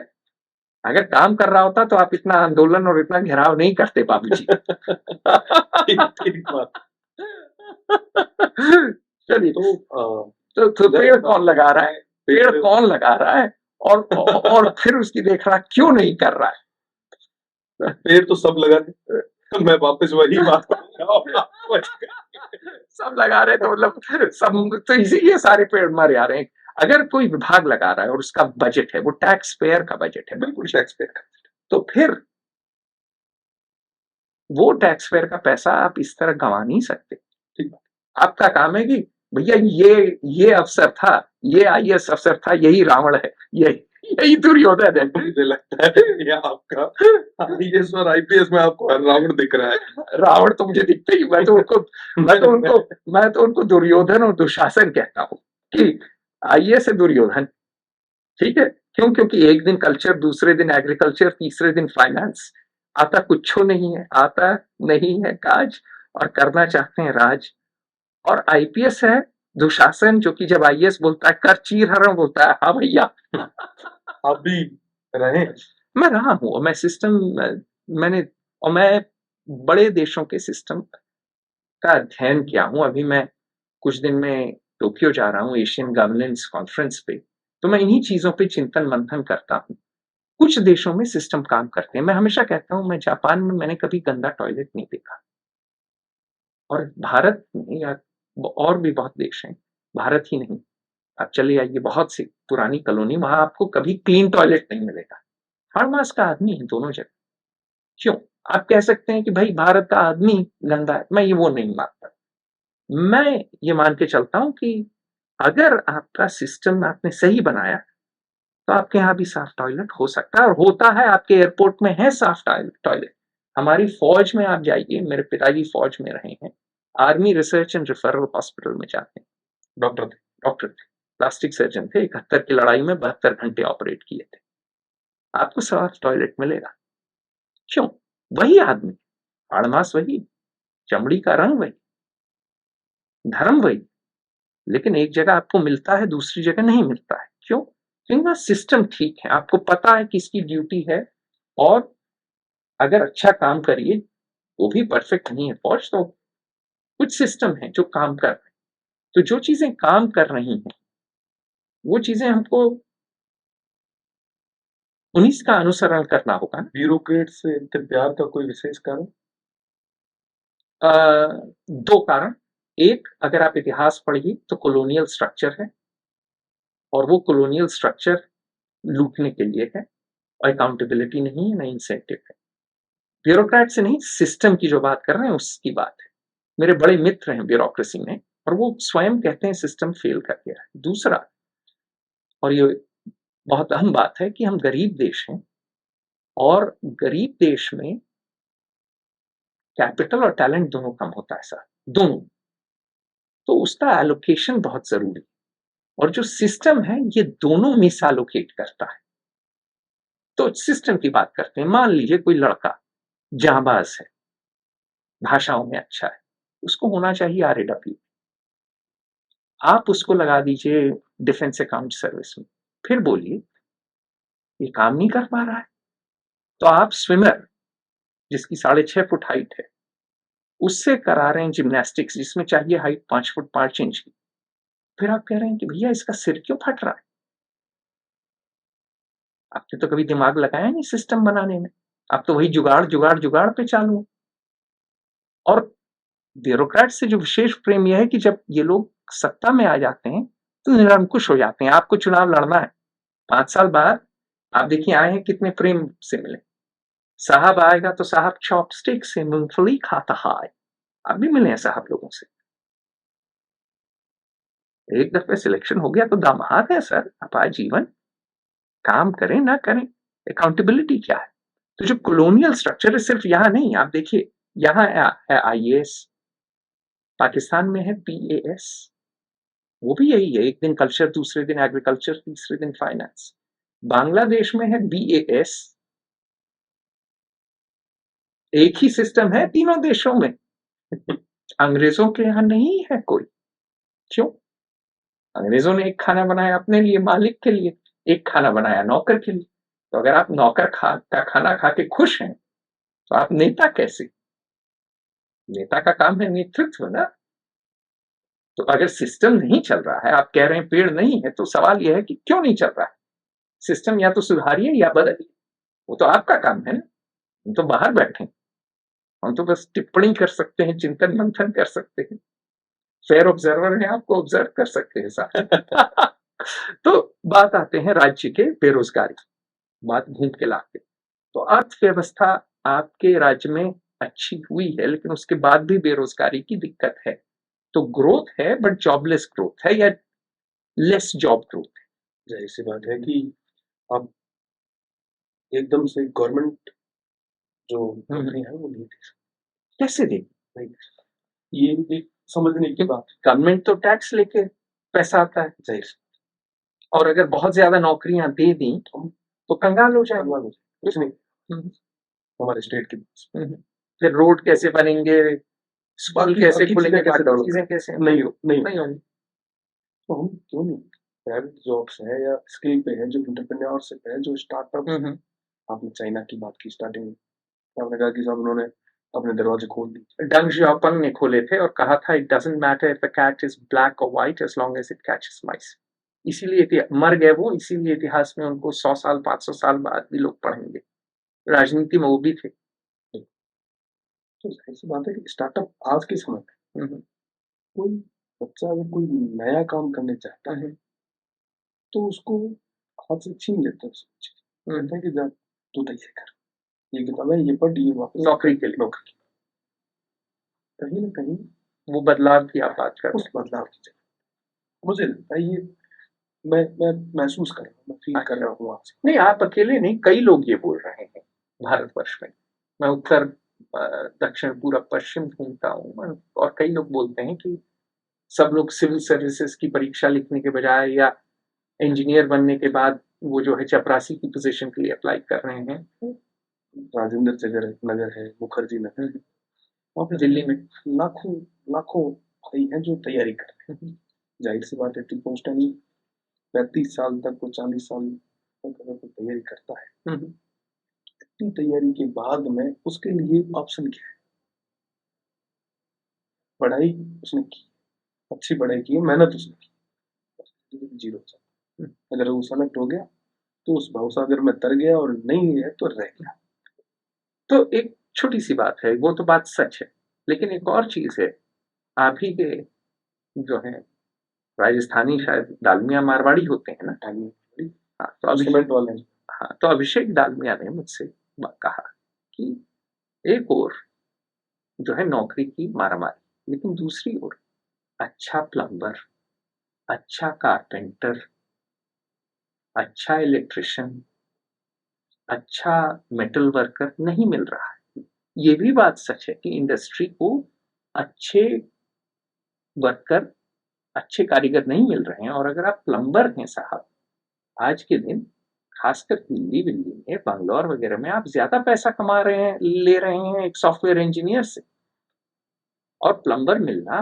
अगर काम कर रहा होता तो आप इतना आंदोलन और इतना घेराव नहीं करते बाबू जी। चलिए, तो पेड़ कौन लगा रहा है, पेड़ कौन लगा रहा है, और फिर उसकी देखना क्यों नहीं कर रहा है? पेड़ तो सब लगा रहे, मैं वापस वही बात सब लगा रहे तो मतलब सब, तो इसीलिए सारे पेड़ मर जा रहे हैं। अगर कोई विभाग लगा रहा है और उसका बजट है, वो टैक्स पेयर का बजट है, बिल्कुल टैक्स पेयर का, तो फिर वो टैक्स पेयर का पैसा आप इस तरह गंवा नहीं सकते। आपका काम है कि भैया ये अफसर था, ये आईएएस अफसर था, यही रावण है, यही दुर्योधन है। मुझे लगता है ये आपका आईएएस और आईपीएस में आपको रावण दिख रहा है। रावण तो मुझे दिखते ही, मैं तो उनको दुर्योधन और दुशासन कहता हूँ कि आईएएस है दुर्योधन, ठीक है। क्यों? क्योंकि एक दिन कल्चर, दूसरे दिन एग्रीकल्चर, तीसरे दिन फाइनेंस, आता कुछ नहीं है, आता नहीं है काज और करना चाहते हैं राज। और आईपीएस है दुशासन, जो कि जब आईएएस बोलता है कर चीर हरण बोलता है, हाँ भैया आप भी रहे? मैं रहा हूँ, मैं सिस्टम मैंने, और मैं बड़े देशों के सिस्टम का अध्ययन किया हूँ। अभी मैं कुछ दिन में टोक्यो जा रहा हूँ एशियन गवर्नेंस कॉन्फ्रेंस पे, तो मैं इन्हीं चीजों पे चिंतन मंथन करता हूँ। कुछ देशों में सिस्टम काम करते हैं। मैं हमेशा कहता हूँ, मैं जापान में मैंने कभी गंदा टॉयलेट नहीं देखा, और भारत में या और भी बहुत देश हैं, भारत ही नहीं, आप चले आइए बहुत सी पुरानी कॉलोनी, वहां आपको कभी क्लीन टॉयलेट नहीं मिलेगा। हर मास का आदमी है दोनों जगह। क्यों? आप कह सकते हैं कि भाई भारत का आदमी गंदा है, मैं ये वो नहीं मानता। मैं ये मान के चलता हूं कि अगर आपका सिस्टम आपने सही बनाया तो आपके यहाँ भी साफ टॉयलेट हो सकता है, और होता है। आपके एयरपोर्ट में है साफ टॉयलेट। हमारी फौज में आप जाइए, मेरे पिताजी फौज में रहे हैं, army research and referral hospital में जाते हैं, डॉक्टर थे? डॉक्टर थे, प्लास्टिक सर्जन थे, 71 की लड़ाई में 72 घंटे ऑपरेट किए थे। आपको साफ टॉयलेट मिलेगा। क्यों? वही आदमी, आड़मास वही, चमड़ी का रंग वही, धर्म वही, लेकिन एक जगह आपको मिलता है, दूसरी जगह नहीं मिलता है। क्यों? क्योंकि वहां सिस्टम ठीक है, आपको पता है किसकी ड्यूटी है, और अगर अच्छा काम करिए, वो भी परफेक्ट नहीं है फौज, तो कुछ सिस्टम है जो काम कर रहे हैं। तो जो चीजें काम कर रही हैं वो चीजें हमको उन्हीं का अनुसरण करना होगा। ब्यूरोक्रेट से इतने प्यार का कोई विशेष कारण? दो कारण। एक, अगर आप इतिहास पढ़िए तो कॉलोनियल स्ट्रक्चर है, और वो कॉलोनियल स्ट्रक्चर लूटने के लिए है, और अकाउंटेबिलिटी नहीं है, ना इंसेंटिव है। ब्यूरोक्रेट से नहीं, सिस्टम की जो बात कर रहे हैं उसकी बात है। मेरे बड़े मित्र हैं ब्यूरोक्रेसी में, और वो स्वयं कहते हैं सिस्टम फेल कर गया है। दूसरा, और ये बहुत अहम बात है, कि हम गरीब देश हैं, और गरीब देश में कैपिटल और टैलेंट दोनों कम होता है सर, दोनों। तो उसका एलोकेशन बहुत जरूरी, और जो सिस्टम है ये दोनों मिस एलोकेट करता है। तो सिस्टम की बात करते हैं। मान लीजिए कोई लड़का जांबाज है, भाषाओं में अच्छा है, उसको होना चाहिए RAW, आप उसको लगा दीजिए डिफेंस अकाउंट सर्विस में, फिर बोलिए ये काम नहीं कर पा रहा है। तो आप स्विमर जिसकी 6.5 फुट हाइट है, उससे करा रहे हैं जिम्नास्टिक्स जिसमें चाहिए हाइट 5 फुट 5 इंच की, फिर आप कह रहे हैं कि भैया इसका सिर क्यों फट रहा है? आपने तो कभी दिमाग लगाया नहीं सिस्टम बनाने में, आप तो वही जुगाड़ जुगाड़ जुगाड़ पे चालू है। और ब्यूरोक्रेट से जो विशेष प्रेम यह है कि जब ये लोग सत्ता में आ जाते हैं तो निरंकुश हो जाते हैं। आपको चुनाव लड़ना है, 5 साल बाद आप देखिए आए हैं कितने प्रेम से मिले। साहब आएगा तो साहब चॉपस्टिक से मूंगफली खाता है। आप भी मिले हैं साहब लोगों से। एक दफे सिलेक्शन हो गया तो दामाद है सर, आप आजीवन काम करें ना करें, अकाउंटेबिलिटी क्या है? तो जो कॉलोनियल स्ट्रक्चर है सिर्फ यहाँ नहीं, आप देखिए यहाँ है IAS, पाकिस्तान में है PAS, वो भी यही है, एक दिन कल्चर, दूसरे दिन एग्रीकल्चर, तीसरे दिन फाइनेंस। बांग्लादेश में है BAS, एक ही सिस्टम है तीनों देशों में अंग्रेजों के यहाँ नहीं है कोई। क्यों? अंग्रेजों ने एक खाना बनाया अपने लिए, मालिक के लिए, एक खाना बनाया नौकर के लिए। तो अगर आप नौकर का खाना खा के खुश हैं तो आप नेता कैसे? नेता का काम है नेतृत्व ना। तो अगर सिस्टम नहीं चल रहा है, आप कह रहे हैं पेड़ नहीं है, तो सवाल यह है कि क्यों नहीं चल रहा है सिस्टम? या तो सुधारिए या बदलिए, वो तो आपका काम है ना। हम तो बाहर बैठे हैं, हम तो बस टिप्पणी कर सकते हैं, चिंतन मंथन कर सकते हैं, फेयर ऑब्जर्वर है, आपको ऑब्जर्व कर सकते हैं साथ तो बात आते हैं राज्य के बेरोजगारी, बात घूम के लाते। तो अर्थव्यवस्था आपके राज्य में अच्छी हुई है, लेकिन उसके बाद भी बेरोजगारी की दिक्कत है। तो ग्रोथ है बट जॉबलेस ग्रोथ है, या लेस जॉब ग्रोथ है। जाहिर सी बात है कि अब एकदम से गवर्नमेंट जो नौकरियां हैं वो नहीं दे सकती। कैसे दे? नहीं दे सकती। ये एक समझने की बात है। गवर्नमेंट तो टैक्स लेके पैसा आता है, जाहिर सी, और अगर बहुत ज्यादा नौकरियां दे दी तो कंगाल हो जाएगा। कुछ नहीं। हमारे स्टेट के। फिर रोड कैसे बनेंगे, स्कूल कैसे खुलेंगे, बाकी चीजें कैसे नहीं नहीं होंगी। तो हम क्यों नहीं प्राइवेट जॉब्स है या स्किल पे है, जो एंटरप्रेन्योरशिप है, जो स्टार्टअप। आपने चाइना की बात की स्टार्टिंग में, आपने कहा कि सब उन्होंने अपने दरवाजे खोल दिए। डंग जियाओपिंग ने खोले थे और कहा था it doesn't matter if the cat is black or white as long as it catches mice. इसीलिए मर गए वो, इसीलिए इतिहास में उनको 100 साल 500 साल बाद भी लोग पढ़ेंगे। राजनीति में वो भी थे। तो ऐसी बात है कि स्टार्टअप आज के समय में कोई बच्चा अगर कोई नया काम करने चाहता है तो उसको हाथ से छीन लेते हैं, कहते हैं कि जा तू तैयारी कर, ये किताब है, ये पढ़, ये वापस नौकरी के लिए। नौकरी कहीं ना कहीं वो बदलाव की आप बात कर, उस बदलाव की जगह मुझे लगता है ये मैं महसूस कर रहा हूँ, मैं फील कर रहा हूँ आपसे। नहीं, आप अकेले नहीं, कई लोग ये बोल रहे हैं भारतवर्ष में। मैं उत्तर दक्षिण पूरब पश्चिम घूमता हूँ और कई लोग बोलते हैं कि सब लोग सिविल सर्विसेज की परीक्षा लिखने के बजाय या इंजीनियर बनने के बाद वो जो है चपरासी की पोजीशन के लिए अप्लाई कर रहे हैं। राजेंद्र नगर है, मुखर्जी नगर है, वहाँ पे दिल्ली में लाखों लाखों भाई हैं जो तैयारी कर रहे हैं। जाहिर सी बात है, इतनी पोस्ट नहीं, 35 साल तक वो 40 साल तक अगर कोई तैयारी करता है, इतनी तैयारी के बाद में उसके लिए ऑप्शन क्या है? पढ़ाई उसने की, अच्छी पढ़ाई की, मेहनत उसने की, जीरो। अगर वो सेलेक्ट हो गया तो उस भवसागर में तर गया, और नहीं है तो रह गया। तो एक छोटी सी बात है, वो तो बात सच है, लेकिन एक और चीज है। आप ही के जो है राजस्थानी शायद डालमिया मारवाड़ी होते हैं ना। हाँ, तो अभिषेक डालमिया ने मुझसे कहा कि एक और जो है नौकरी की मारामारी, लेकिन दूसरी ओर अच्छा प्लम्बर, अच्छा कारपेंटर, अच्छा इलेक्ट्रिशियन, अच्छा मेटल वर्कर नहीं मिल रहा है। ये भी बात सच है कि इंडस्ट्री को अच्छे वर्कर, अच्छे कारीगर नहीं मिल रहे हैं। और अगर आप प्लम्बर हैं साहब, आज के दिन खासकर दिल्ली में, बंगलौर वगैरह में आप ज्यादा पैसा कमा रहे हैं, ले रहे हैं एक सॉफ्टवेयर इंजीनियर से। और प्लम्बर मिलना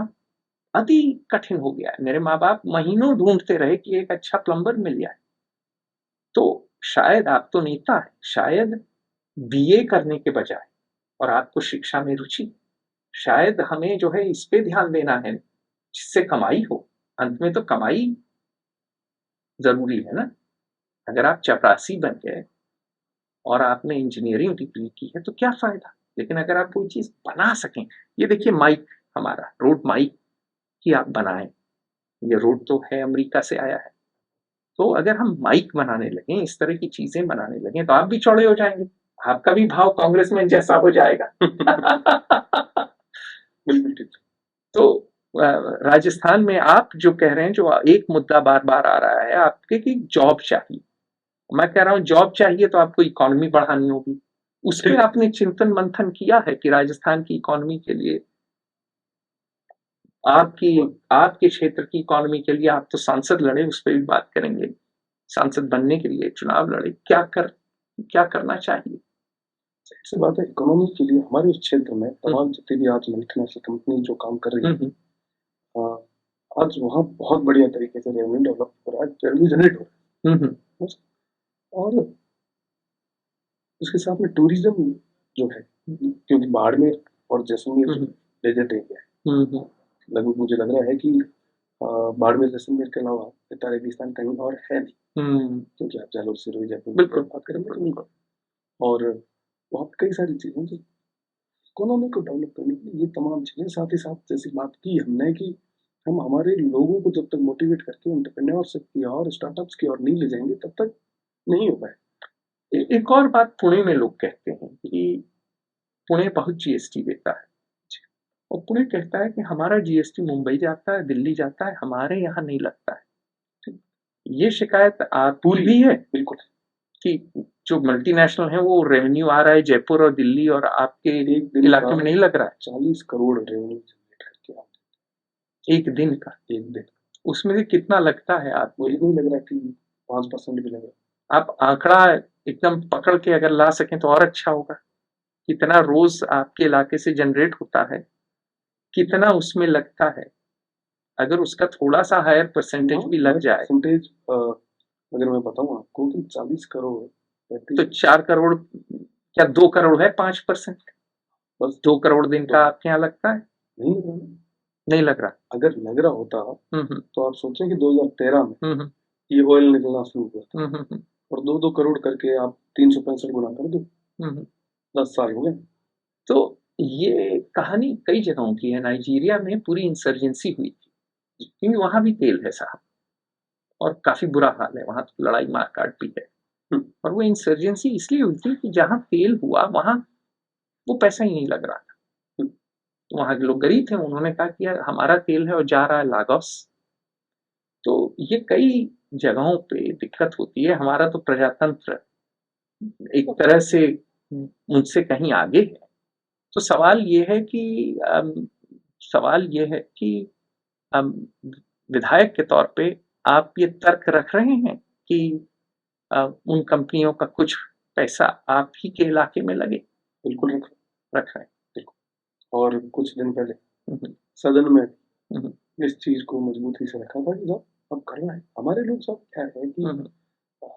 अति कठिन हो गया है। मेरे माँ बाप महीनों ढूंढते रहे कि एक अच्छा प्लम्बर मिल जाए। तो शायद आप तो नेता है, शायद बीए करने के बजाय, और आपको शिक्षा में रुचि, शायद हमें जो है इस पे ध्यान देना है जिससे कमाई हो। अंत में तो कमाई जरूरी है ना। अगर आप चपरासी बन गए और आपने इंजीनियरिंग डिग्री की है तो क्या फायदा। लेकिन अगर आप कोई चीज बना सकें, ये देखिए माइक, हमारा रोड माइक कि आप बनाएं, ये रोड तो है अमेरिका से आया है। तो अगर हम माइक बनाने लगे, इस तरह की चीजें बनाने लगे, तो आप भी चौड़े हो जाएंगे, आपका भी भाव कांग्रेस में जैसा हो जाएगा। बिल्कुल ठीक। तो राजस्थान में आप जो कह रहे हैं, जो एक मुद्दा बार बार आ रहा है आपके कि जॉब चाहिए, मैं कह रहा हूं जॉब चाहिए तो आपको इकोनॉमी बढ़ानी होगी। उस पर आपने चिंतन मंथन किया है कि राजस्थान की इकोनॉमी के लिए, आपके क्षेत्र की इकोनॉमी के लिए आप तो सांसद लड़े, उस पर भी बात करेंगे। सांसद बनने के लिए चुनाव लड़े, क्या करना चाहिए? ऐसी बात है, इकोनॉमी के लिए हमारे इस क्षेत्र में तमाम जितनी भी आज मल्टीनेशनल कंपनी जो काम कर रही है, आज वहाँ बहुत बढ़िया तरीके से रेवेन्यू डेवलप हो रहा है, रेवेन्यू जनरेट हो रहा है। और उसके साथ में टूरिज्म जो है, क्योंकि बाड़मेर और जैसलमेर डेजर्ट एरिया है, लगभग मुझे लग रहा है कि बाड़मेर जैसलमेर के अलावा इतना रेगिस्तान कहीं और है नहीं, क्योंकि आप जालोर सिरोही जयपुर बात करेंगे। और वहाँ पे कई सारी चीजें जो इकोनॉमी को डेवलप करने के लिए, ये तमाम चीजें, साथ ही साथ जैसी बात की हमने कि हम हमारे लोगों को जब तक मोटिवेट करके एंटरप्रेन्योरशिप की और स्टार्टअप्स की और नहीं ले जाएंगे तब तक नहीं हो पाए। एक और बात पुणे में लोग कहते हैं कि पुणे बहुत जीएसटी देता है, और पुणे कहता है कि हमारा जीएसटी मुंबई जाता है, दिल्ली जाता है, हमारे यहाँ नहीं लगता है। ये शिकायत पूरी भी है बिल्कुल कि जो मल्टीनेशनल है वो रेवेन्यू आ रहा है जयपुर और दिल्ली, और आपके इलाके में नहीं लग रहा है। 40 करोड़ रेवेन्यू जनरेट करके एक दिन का, एक दिन उसमें से कितना लगता है आपको? मुझे नहीं लग रहा कि 5% भी लग रहा है। आप आंकड़ा एकदम पकड़ के अगर ला सकें तो और अच्छा होगा। कितना रोज आपके इलाके से जनरेट होता है, कितना उसमें लगता है, अगर उसका थोड़ा सा हायर परसेंटेज भी लग जाए, परसेंटेज अगर मैं बताऊं आपको कि 40 करोड़ तो 4 करोड़ क्या 2 करोड़ है 5%? बस 2 करोड़ दिन का आपके यहाँ लगता है? नहीं लग रहा। अगर लग रहा होता तो आप सोचें कि 2013 में ये ऑयल निकलना शुरू हुआ था और 2-2 करोड़ करके आप 365 गुना कर दो, 10 साल हो गए। तो ये कहानी कई जगहों की है। नाइजीरिया में पूरी इंसर्जेंसी हुई थी, क्योंकि वहां भी तेल है साहब, और काफी बुरा हाल है वहां, तो लड़ाई मारकाट भी है। और वो इंसर्जेंसी इसलिए हुई थी कि जहां तेल हुआ वहां वो पैसा ही नहीं लग रहा था। तो वहां के लोग गरीब थे, उन्होंने कहा कि यार हमारा तेल है और जा रहा है लागोस। तो ये कई जगहों पे दिक्कत होती है। हमारा तो प्रजातंत्र एक तरह से उनसे कहीं आगे है। तो सवाल ये है कि विधायक के तौर पे आप ये तर्क रख रहे हैं कि उन कंपनियों का कुछ पैसा आप ही के इलाके में लगे? बिल्कुल रख रहे हैं। और कुछ दिन पहले सदन में इस चीज को मजबूती से रखा था कि साहब अब करना है। हमारे लोग सब क्या है कि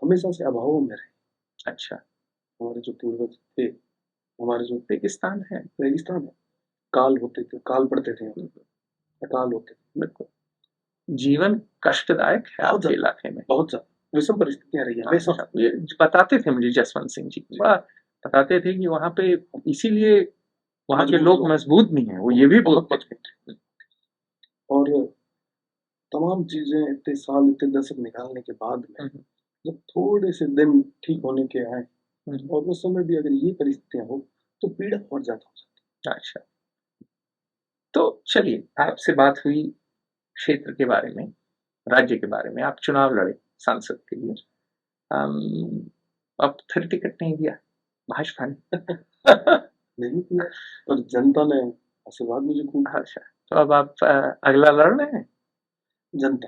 हमेशा से अभावों में रहे। अच्छा, हमारे जो पूर्वज थे, हमारे जो रेगिस्तान है, काल होते थे, काल पड़ते थे, अकाल होते थे। बिल्कुल जीवन कष्टदायक है आपके इलाके में, बहुत ज्यादा विषम परिस्थितियां रही है। ये बताते थे मुझे जसवंत सिंह जी, बड़ा बताते थे कि वहां पे इसीलिए वहां के लोग मजबूत नहीं है, वो ये भी बोलते थे। और तमाम चीजें इतने साल, इतने दशक निकालने के बाद में जब थोड़े से दिन ठीक होने के आए और उस समय भी अगर ये परिस्थितियां हो तो पीड़ा और ज्यादा हो सकती है। अच्छा, तो चलिए, आपसे बात हुई क्षेत्र के बारे में, राज्य के बारे में। आप चुनाव लड़े सांसद के लिए, अब फिर टिकट नहीं दिया भाजपा ने। नहीं दिया, पर जनता ने आशीर्वाद मुझे खूब। अच्छा, तो अब आप अगला लड़ रहे हैं? जनता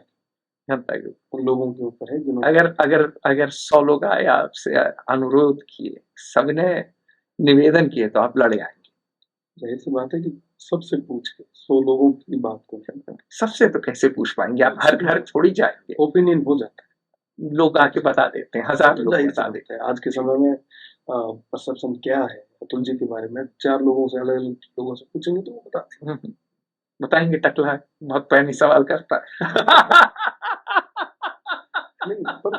के उन लोगों के ऊपर है जिन्होंने अगर 100 लोग आए आपसे, अनुरोध किए, सबने निवेदन किए, तो आप लड़े आएंगे? जाहिर सी बात है कि सबसे पूछ के 100 लोगों की बात को, सबसे तो कैसे पूछ पाएंगे आप? हर घर थोड़ी जाएंगे। ओपिनियन हो जाता है, लोग आके बता देते हैं, 1000 लोग बता देते हैं। आज के समय में परसेप्शन क्या है अतुल जी के बारे में, 4 लोगों से, अलग अलग लोगों से पूछेंगे तो वो बताते बताएंगे टकला है, बहुत पैनी सवाल करता है। नहीं, पर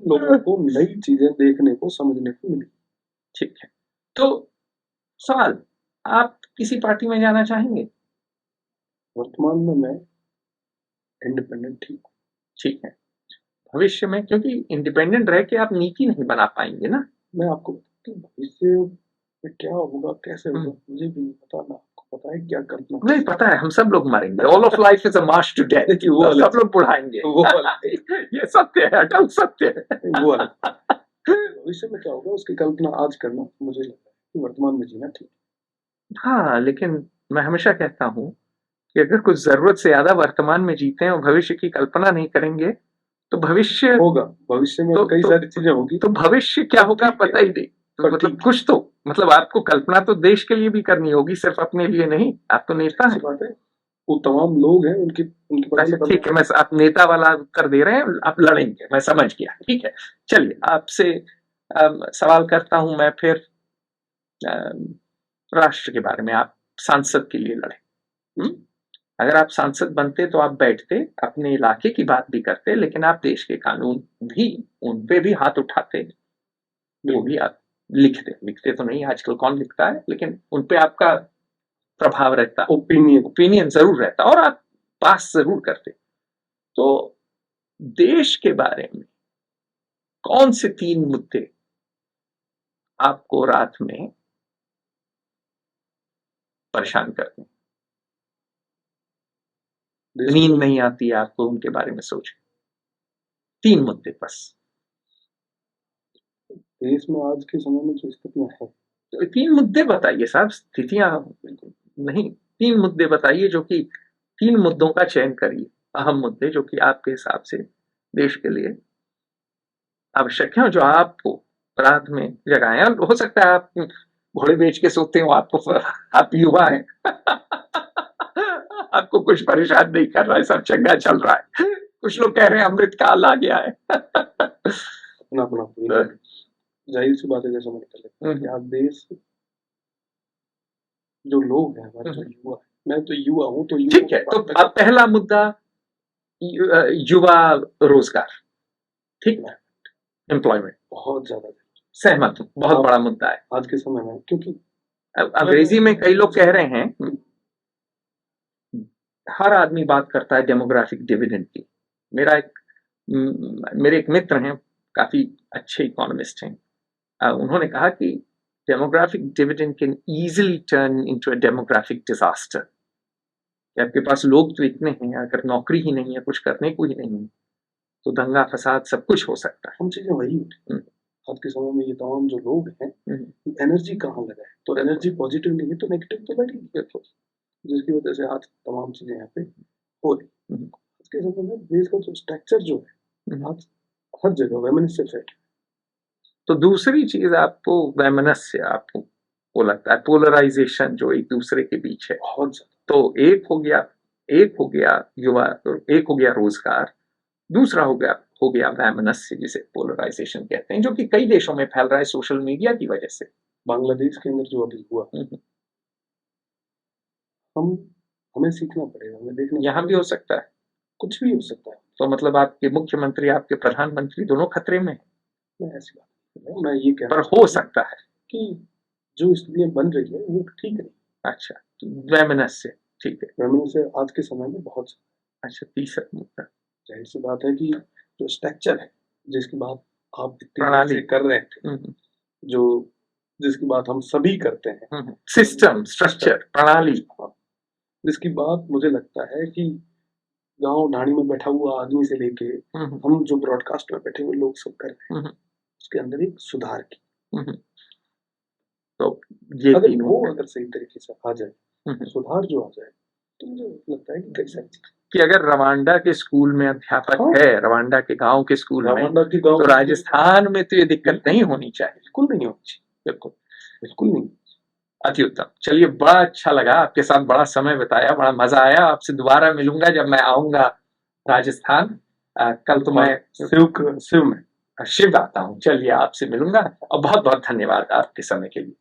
लोगों को नई चीजें देखने को, समझने को मिली। ठीक है, तो सवाल, आप किसी पार्टी में जाना चाहेंगे? वर्तमान में मैं इंडिपेंडेंट ठीक है। भविष्य में, क्योंकि इंडिपेंडेंट रह के आप नीति नहीं बना पाएंगे ना। मैं आपको भविष्य में क्या होगा, कैसे होगा, मुझे भी नहीं पता ना। पता है क्या करना? नहीं पता है, हम सब लोग मरेंगे। All of life is a March two death, सब लोग बुढ़ाएंगे। ये सत्य है, अटल सत्य है। वो भविष्य में क्या होगा उसकी कल्पना आज करना मुझे लगता है कि वर्तमान में जीना ठीक। हाँ, लेकिन मैं हमेशा कहता हूँ कि अगर कुछ जरूरत से ज्यादा वर्तमान में जीते हैं और भविष्य की कल्पना नहीं करेंगे तो भविष्य होगा, भविष्य में कई सारी चीजें होगी, तो भविष्य क्या होगा पता ही नहीं। तो मतलब कुछ तो, मतलब आपको कल्पना तो देश के लिए भी करनी होगी, सिर्फ अपने लिए नहीं। आप तो नेता हैं। वो तमाम लोग हैं, उनकी ठीक है, मैं आप नेता वाला उत्तर दे रहे हैं, आप लड़ेंगे, मैं समझ गया। ठीक है, चलिए आपसे सवाल करता हूं मैं फिर राष्ट्र के बारे में। आप सांसद के लिए लड़े, अगर आप सांसद बनते तो आप बैठते, अपने इलाके की बात भी करते, लेकिन आप देश के कानून भी, उन पे भी हाथ उठाते, वो भी आप लिखते तो नहीं, आजकल कौन लिखता है, लेकिन उन पे आपका प्रभाव रहता, ओपिनियन जरूर रहता, और आप पास जरूर करते। तो देश के बारे में कौन से 3 मुद्दे आपको रात में परेशान करते हैं, नींद नहीं आती है आपको उनके बारे में सोच? 3 मुद्दे बस। देश में आज के समय में जो स्थितियां हैं, तो 3 मुद्दे बताइए साहब, स्थितियां नहीं, 3 मुद्दे बताइए, जो कि 3 मुद्दों का चयन करिए, अहम मुद्दे जो कि आपके हिसाब से देश के लिए आवश्यक है, जो आपको रात में जगाएं। और हो सकता है आप घोड़े बेच के सोते हो, आप युवा हैं आपको कुछ परेशान नहीं कर रहा है, सब चंगा चल रहा है। कुछ लोग कह रहे हैं अमृत काल आ गया है अपना अपना जाहिर सी बात है, जैसा मैंने कहा कि आप देश जो लोग हैं हमारे, जो युवा है, मैं तो युवा हूँ, तो ठीक है। तो अब पहला मुद्दा युवा रोजगार, ठीक है, एम्प्लॉयमेंट, बहुत ज्यादा सहमत हूँ, बहुत बड़ा मुद्दा है आज के समय में। क्योंकि अंग्रेजी में कई लोग कह रहे हैं, हर आदमी बात करता है डेमोग्राफिक डिविडेंड की। मेरे एक मित्र हैं, काफी अच्छे इकोनॉमिस्ट हैं, उन्होंने कहा कि demographic dividend can easily turn into a demographic disaster. आपके पास लोग तो इतने हैं, अगर नौकरी ही नहीं है, कुछ करने को ही नहीं है, तो दंगा फसाद सब कुछ हो सकता है। हम चीजें वही आज के समय में ये तमाम जो लोग हैं, एनर्जी कहाँ लगाए? तो एनर्जी पॉजिटिव नहीं है तो नेगेटिव तो लगेगी, जिसकी वजह से आज तमाम चीजें यहाँ पे हो रही। आज के समय में देश का जो स्ट्रक्चर जो है, आज हर जगह वैमनस्य फैल। तो दूसरी चीज आपको वैमनस्य, आपको वो लगता है पोलराइजेशन जो एक दूसरे के बीच है, बहुत ज्यादा। तो एक हो गया युवा, एक हो गया रोजगार, दूसरा हो गया वैमनस्य, जिसे पोलराइजेशन कहते हैं, जो कि कई देशों में फैल रहा है सोशल मीडिया की वजह से। बांग्लादेश के अंदर जो अभी हुआ, हमें सीखना पड़ेगा, हमें देखना। यहाँ भी हो सकता है, कुछ भी हो सकता है। तो मतलब आपके मुख्यमंत्री, आपके प्रधानमंत्री दोनों खतरे में मैं ऐसी बात नहीं, मैं ये कह पर हो सकता है कि जो स्थितियां बन रही है वो ठीक नहीं। अच्छा, वैमनस्य, ठीक है, वैमनस्य आज के समय में बहुत। अच्छा, तीसरा मुद्दा, जाहिर सी बात है कि जो स्ट्रक्चर है, जिसकी बात आप प्रणाली कर रहे थे, जो जिसकी बात हम सभी करते हैं, सिस्टम, स्ट्रक्चर, प्रणाली, जिसकी बात मुझे लगता है कि गांव ढाणी में बैठा हुआ आदमी से लेके हम जो ब्रॉडकास्ट में बैठे हुए लोग सब कर रहे हैं, उसके अंदर एक सुधार की। तो ये अगर सही तरीके से आ जाए, सुधार जो आ जाए, तो मुझे लगता है कि कई सारी चीजें, कि अगर रवांडा के स्कूल में अध्यापक है, रवांडा के गांव के स्कूल में, तो राजस्थान में तो ये दिक्कत नहीं होनी चाहिए, बिल्कुल नहीं होनी चाहिए, बिल्कुल नहीं। अति उत्तम। चलिए, बड़ा अच्छा लगा आपके साथ, बड़ा समय बिताया, बड़ा मजा आया। आपसे दोबारा मिलूंगा जब मैं आऊंगा राजस्थान। कल तो मैं शिव में आता हूँ। चलिए, आपसे मिलूंगा, और बहुत बहुत धन्यवाद आपके समय के लिए।